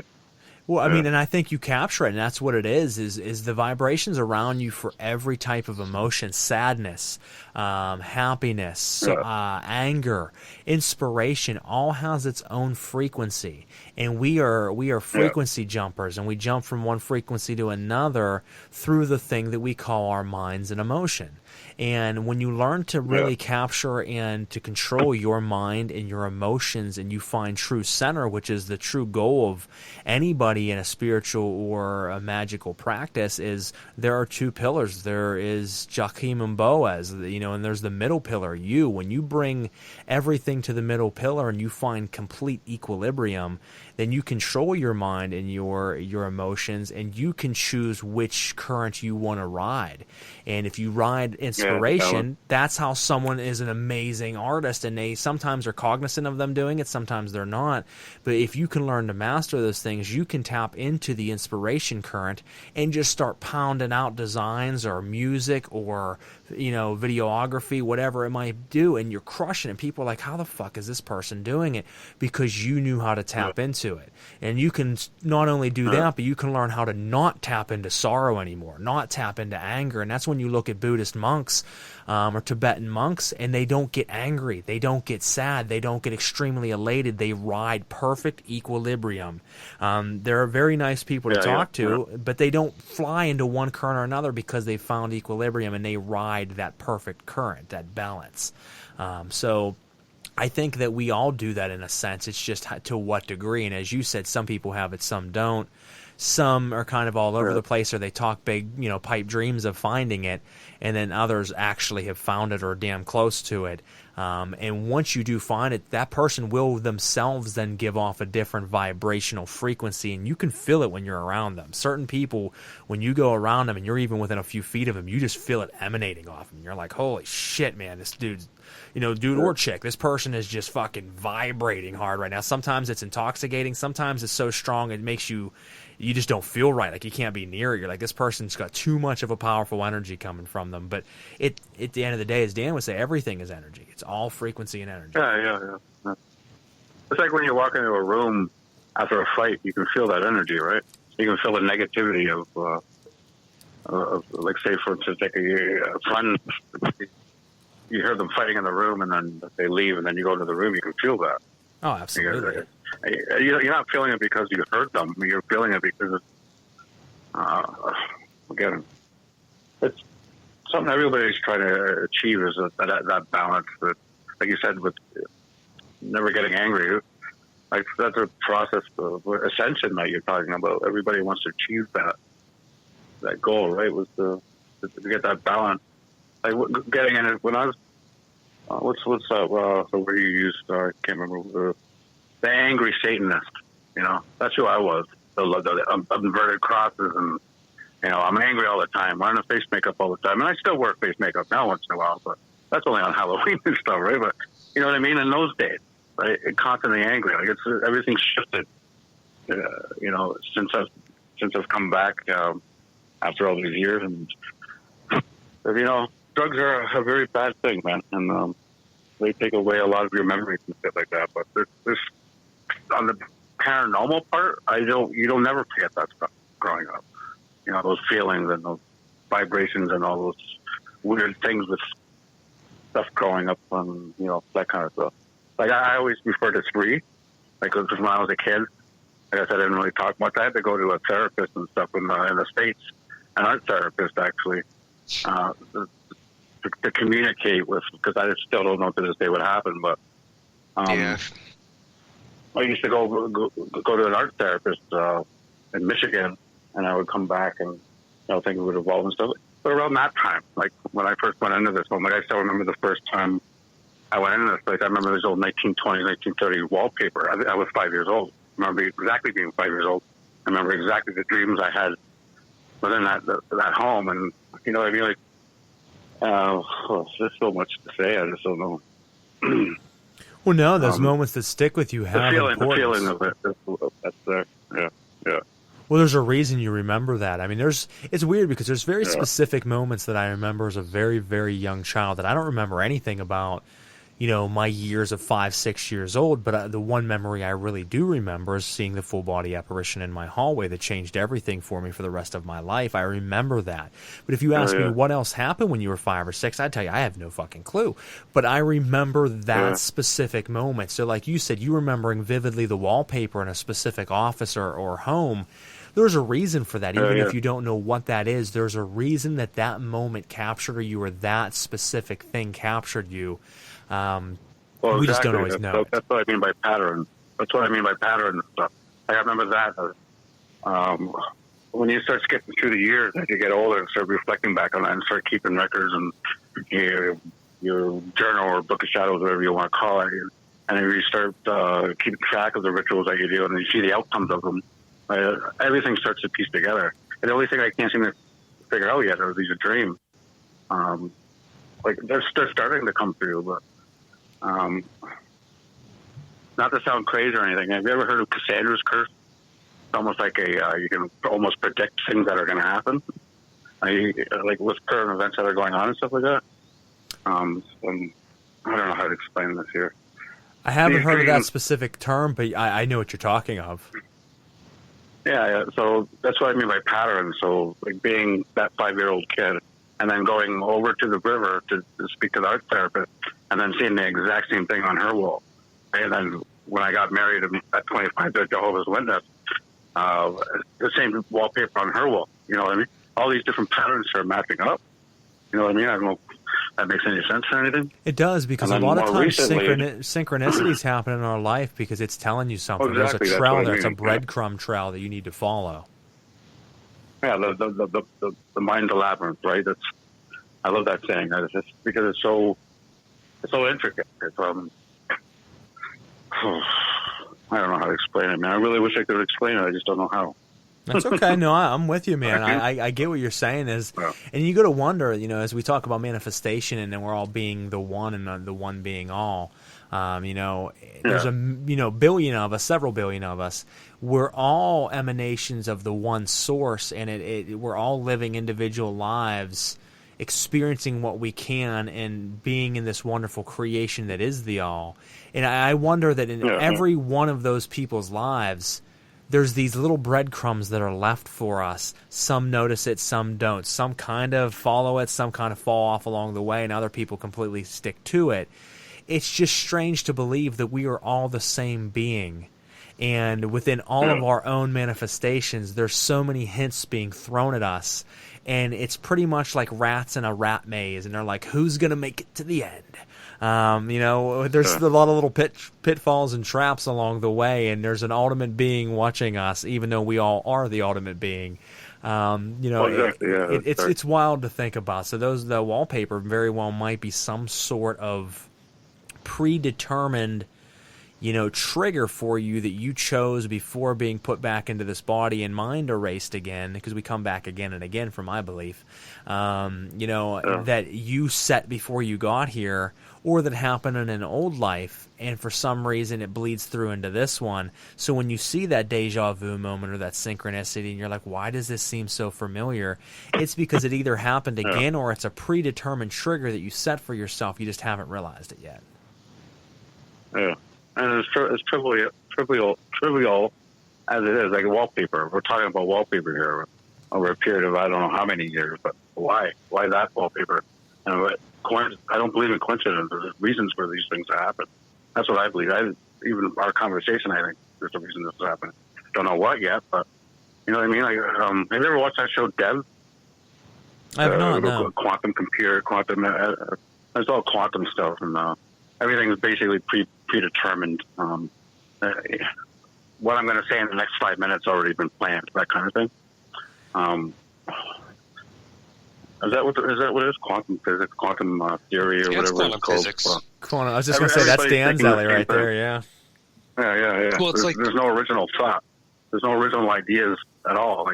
Speaker 6: Well, I mean, and I think you capture it, and that's what it is the vibrations around you for every type of emotion: sadness, happiness, anger, inspiration, all has its own frequency. And we are frequency jumpers, and we jump from one frequency to another through the thing that we call our minds and emotion. And when you learn to really capture and to control your mind and your emotions, and you find true center, which is the true goal of anybody in a spiritual or a magical practice, is there are two pillars. There is Joachim and Boaz, and there's the middle pillar, you. When you bring everything to the middle pillar and you find complete equilibrium, then you control your mind and your emotions, and you can choose which current you want to ride. And if you ride inspiration, that's how someone is an amazing artist, and they sometimes are cognizant of them doing it, sometimes they're not. But if you can learn to master those things, you can tap into the inspiration current and just start pounding out designs or music or videography, whatever it might do, and you're crushing it. People are like, how the fuck is this person doing it? Because you knew how to tap into to it. And you can not only do that, but you can learn how to not tap into sorrow anymore, not tap into anger. And that's when you look at Buddhist monks or Tibetan monks, and they don't get angry, they don't get sad, they don't get extremely elated. They ride perfect equilibrium. They're very nice people to talk to, but they don't fly into one current or another because they found equilibrium, and they ride that perfect current, that balance. So I think that we all do that in a sense. It's just to what degree. And as you said, some people have it, some don't. Some are kind of all over the place, or they talk big, pipe dreams of finding it, and then others actually have found it or damn close to it. And once you do find it, that person will themselves then give off a different vibrational frequency, and you can feel it when you're around them. Certain people, when you go around them and you're even within a few feet of them, you just feel it emanating off them. You're like, holy shit, man, this dude's, dude or chick, this person is just fucking vibrating hard right now. Sometimes it's intoxicating. Sometimes it's so strong it makes you just don't feel right. Like you can't be near it. You're like, this person's got too much of a powerful energy coming from them. But at the end of the day, as Dan would say, everything is energy. It's all frequency and energy.
Speaker 8: Yeah. It's like when you walk into a room after a fight, you can feel that energy, right? You can feel the negativity of like, say, for instance, like a friend, you hear them fighting in the room, and then they leave, and then you go into the room, you can feel that.
Speaker 6: Oh, absolutely.
Speaker 8: You're not feeling it because you hurt them. You're feeling it because again, it's something everybody's trying to achieve, is that balance. That, like you said, with never getting angry. Like that's a process of ascension that you're talking about. Everybody wants to achieve that goal, right? Was to get that balance. Like getting in it when I was. What's that? The word you used? I can't remember. The angry Satanist. That's who I was. The inverted crosses, and I'm angry all the time. Wearing a face makeup all the time, and I still wear face makeup now once in a while, but that's only on Halloween and stuff, right? But you know what I mean? In those days, right? Constantly angry. Like everything's shifted. Since I've come back after all these years, and drugs are a very bad thing, man, and they take away a lot of your memories and stuff like that. But there's on the paranormal part, you'll never forget that stuff growing up. Those feelings and those vibrations and all those weird things with stuff growing up, and that kind of stuff. Like I always refer to three, like when I was a kid. Like I said, I didn't really talk much. I had to go to a therapist and stuff in the States, an art therapist actually, to communicate with, because I still don't know to this day what happened. But I used to go to an art therapist in Michigan, and I would come back and think it would evolve and stuff. But around that time, like when I first went into this home, like I still remember the first time I went into this place. I remember this old 1920s, 1930 wallpaper. I was 5 years old. I remember exactly being 5 years old. I remember exactly the dreams I had within that home, and I mean, like, there's so much to say. I just don't know.
Speaker 6: Well, no, those moments that stick with you have
Speaker 8: the feeling of it. That's there. Yeah.
Speaker 6: Well, there's a reason you remember that. I mean, it's weird because there's very specific moments that I remember as a very, very young child that I don't remember anything about, my years of 5, 6 years old. But the one memory I really do remember is seeing the full body apparition in my hallway that changed everything for me for the rest of my life. I remember that. But if you ask me what else happened when you were 5 or 6, I'd tell you I have no fucking clue. But I remember that specific moment. So like you said, you remembering vividly the wallpaper in a specific office or home. There's a reason for that. Even if you don't know what that is, there's a reason that moment captured you, or that specific thing captured you. We just don't always know.
Speaker 8: That's what I mean by pattern. That's what I mean by pattern and stuff. I remember that. When you start skipping through the years, as you get older and start reflecting back on that and start keeping records and your journal or book of shadows, whatever you want to call it, and then you start keeping track of the rituals that you do, and you see the outcomes of them. Everything starts to piece together. And the only thing I can't seem to figure out yet are these dreams. Like they're starting to come through, but not to sound crazy or anything. Have you ever heard of Cassandra's curse? It's almost like you can almost predict things that are going to happen, like with current events that are going on and stuff like that. And I don't know how to explain this here.
Speaker 6: I haven't heard of that specific term, but I know what you're talking of.
Speaker 8: Yeah, so that's what I mean by pattern. So, like being that 5-year-old kid and then going over to the river to speak to the art therapist and then seeing the exact same thing on her wall. And then when I got married at 25 to a Jehovah's Witness, the same wallpaper on her wall. You know what I mean? All these different patterns are matching up. You know what I mean? I don't know if that makes any sense or anything.
Speaker 6: It does, because a lot of times synchronicities happen in our life because it's telling you something.
Speaker 8: Exactly,
Speaker 6: there's a trail there. It's a breadcrumb trail that you need to follow.
Speaker 8: Yeah, the mind's a labyrinth, right? I love that saying. It's just because it's so intricate. It's I don't know how to explain it, man. I really wish I could explain it. I just don't know how.
Speaker 6: That's okay. No, I'm with you, man. I get what you're saying and you got to wonder, as we talk about manifestation and then we're all being the one and the one being all. There's a billion of us, several billion of us. We're all emanations of the one source, and we're all living individual lives, experiencing what we can and being in this wonderful creation that is the all. And I wonder that in every one of those people's lives, there's these little breadcrumbs that are left for us. Some notice it, some don't. Some kind of follow it, some kind of fall off along the way, and other people completely stick to it. It's just strange to believe that we are all the same being. And within all of our own manifestations, there's so many hints being thrown at us. And it's pretty much like rats in a rat maze, and they're like, who's going to make it to the end? There's a lot of little pitfalls and traps along the way, and there's an ultimate being watching us, even though we all are the ultimate being. It's wild to think about. So the wallpaper very well might be some sort of predetermined, trigger for you that you chose before being put back into this body and mind erased again, because we come back again and again, from my belief, that you set before you got here, or that happened in an old life, and for some reason it bleeds through into this one. So when you see that deja vu moment or that synchronicity and you're like, why does this seem so familiar? It's because it either happened again or it's a predetermined trigger that you set for yourself. You just haven't realized it yet.
Speaker 8: Yeah. And it's trivial as it is, like a wallpaper. We're talking about wallpaper here over a period of I don't know how many years, but why? Why that wallpaper? And I don't believe in coincidence. There's reasons for these things to happen. That's what I believe. Even our conversation, I think there's a reason this is happening. Don't know what yet, but you know what I mean? Like, have you ever watched that show, Dev?
Speaker 6: I have not, no.
Speaker 8: Quantum computer, it's all quantum stuff, and everything is basically predetermined. What I'm going to say in the next 5 minutes already been planned, that kind of thing. Is that what it is? Quantum physics, quantum theory, or whatever it's called. Physics.
Speaker 6: I was just going to say, that's Dan's alley right there, yeah.
Speaker 8: Yeah.
Speaker 7: Well,
Speaker 8: there's no original thought. There's no original ideas at all.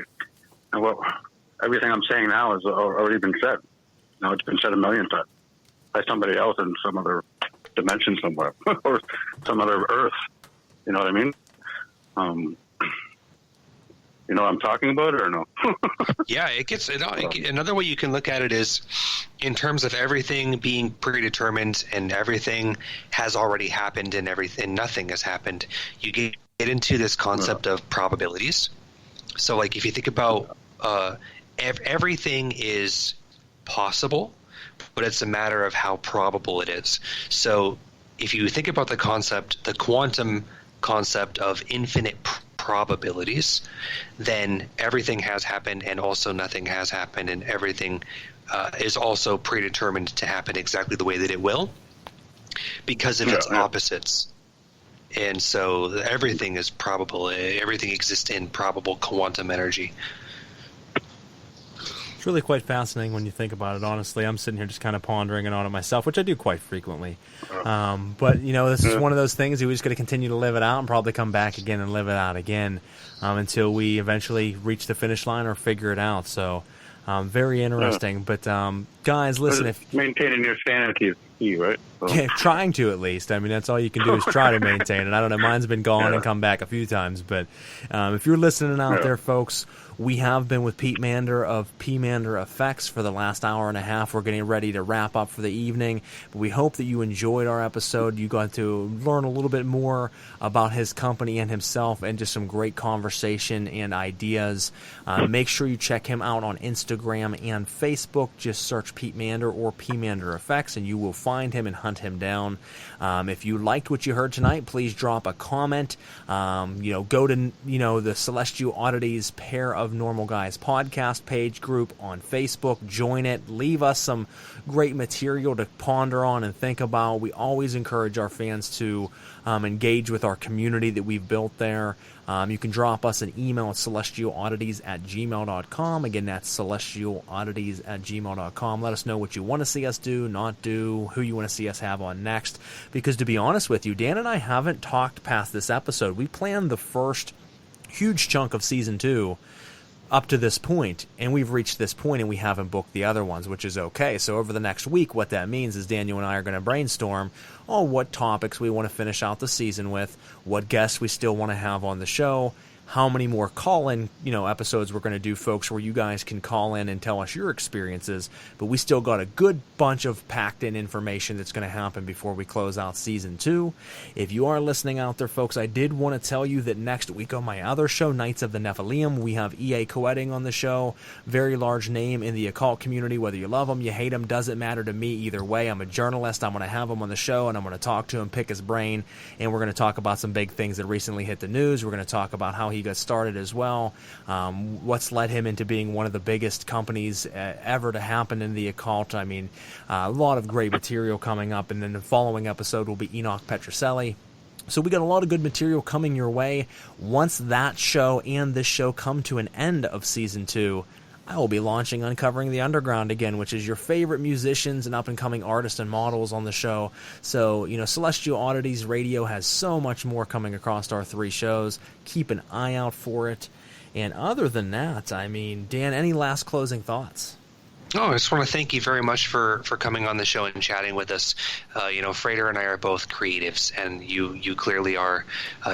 Speaker 8: Everything I'm saying now has already been said. It's been said a million times by somebody else in some other dimension somewhere, or some other Earth. You know what I mean? You know what I'm talking about, or no?
Speaker 7: Yeah, another way you can look at it is in terms of everything being predetermined and everything has already happened and nothing has happened. You get into this concept of probabilities. So, like, if you think about everything is possible, but it's a matter of how probable it is. So, if you think about the quantum concept of infinite probabilities, then everything has happened and also nothing has happened, and everything is also predetermined to happen exactly the way that it will because of its opposites. And so everything is probable. Everything exists in probable quantum energy.
Speaker 6: It's really quite fascinating when you think about it, honestly. I'm sitting here just kind of pondering on it myself, which I do quite frequently. But, this is one of those things we just got to continue to live it out and probably come back again and live it out again until we eventually reach the finish line or figure it out. So, very interesting. But guys, listen, if
Speaker 8: maintaining your sanity is key, right? So.
Speaker 6: Yeah, trying to, at least. I mean, that's all you can do is try to maintain it. I don't know. Mine's been gone and come back a few times. But if you're listening out there, folks, we have been with Pete Mander of PManderFX for the last hour and a half. We're getting ready to wrap up for the evening. But we hope that you enjoyed our episode. You got to learn a little bit more about his company and himself, and just some great conversation and ideas. Make sure you check him out on Instagram and Facebook. Just search Pete Mander or PManderFX, and you will find him and hunt him down. If you liked what you heard tonight, please drop a comment. Go to the Celestial Oddities Pair of Normal Guys podcast page group on Facebook. Join it. Leave us some great material to ponder on and think about. We always encourage our fans to engage with our community that we've built there. You can drop us an email at celestialoddities@gmail.com. Again, that's celestialoddities@gmail.com. Let us know what you want to see us do, not do, who you want to see us have on next. Because to be honest with you, Dan and I haven't talked past this episode. We planned the first huge chunk of Season 2 up to this point, and we've reached this point and we haven't booked the other ones, which is okay. So over the next week, what that means is Daniel and I are going to brainstorm on what topics we want to finish out the season with, what guests we still want to have on the show, how many more call-in episodes we're going to do, folks, where you guys can call in and tell us your experiences. But we still got a good bunch of packed-in information that's going to happen before we close out Season 2. If you are listening out there, folks, I did want to tell you that next week on my other show, Knights of the Nephilim, we have E.A. Coetting on the show. Very large name in the occult community. Whether you love him, you hate him, doesn't matter to me either way. I'm a journalist. I'm going to have him on the show, and I'm going to talk to him, pick his brain, and we're going to talk about some big things that recently hit the news. We're going to talk about how he got started as well, what's led him into being one of the biggest companies ever to happen in the occult. I mean, a lot of great material coming up, and then the following episode will be Enoch Petrocelli. So we got a lot of good material coming your way. Once that show and this show come to an end of Season 2, I will be launching Uncovering the Underground again, which is your favorite musicians and up-and-coming artists and models on the show. So, Celestial Oddities Radio has so much more coming across our 3 shows. Keep an eye out for it. And other than that, I mean, Dan, any last closing thoughts?
Speaker 7: Oh, I just want to thank you very much for coming on the show and chatting with us. Frater and I are both creatives, and you clearly are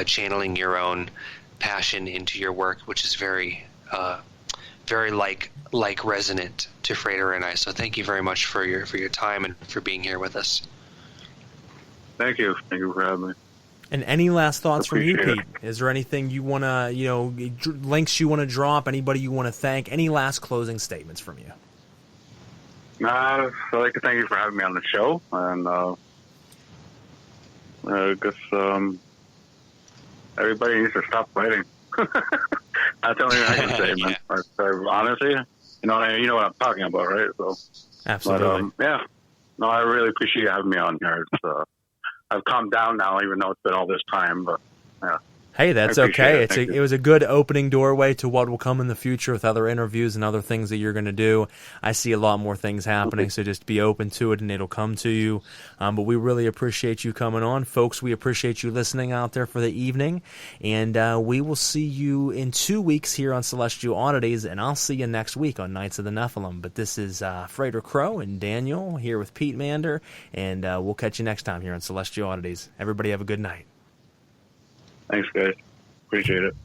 Speaker 7: channeling your own passion into your work, which is very like resonant to Frater and I. So thank you very much for your time and for being here with us.
Speaker 8: Thank you for having me.
Speaker 6: And any last thoughts from you, Pete? Is there anything you want to, links you want to drop? Anybody you want to thank? Any last closing statements from you?
Speaker 8: I'd like to thank you for having me on the show, and I guess everybody needs to stop fighting. That's the only thing I can say, man. Honestly, you know what I'm talking about, right? So,
Speaker 6: absolutely.
Speaker 8: But, I really appreciate you having me on here. I've calmed down now, even though it's been all this time. But
Speaker 6: hey, that's okay. It was a good opening doorway to what will come in the future with other interviews and other things that you're going to do. I see a lot more things happening, so just be open to it and it'll come to you. But we really appreciate you coming on. Folks, we appreciate you listening out there for the evening. And we will see you in 2 weeks here on Celestial Oddities, and I'll see you next week on Knights of the Nephilim. But this is Frater Crow and Daniel here with Pete Mander, and we'll catch you next time here on Celestial Oddities. Everybody have a good night.
Speaker 8: Thanks, guys. Appreciate it.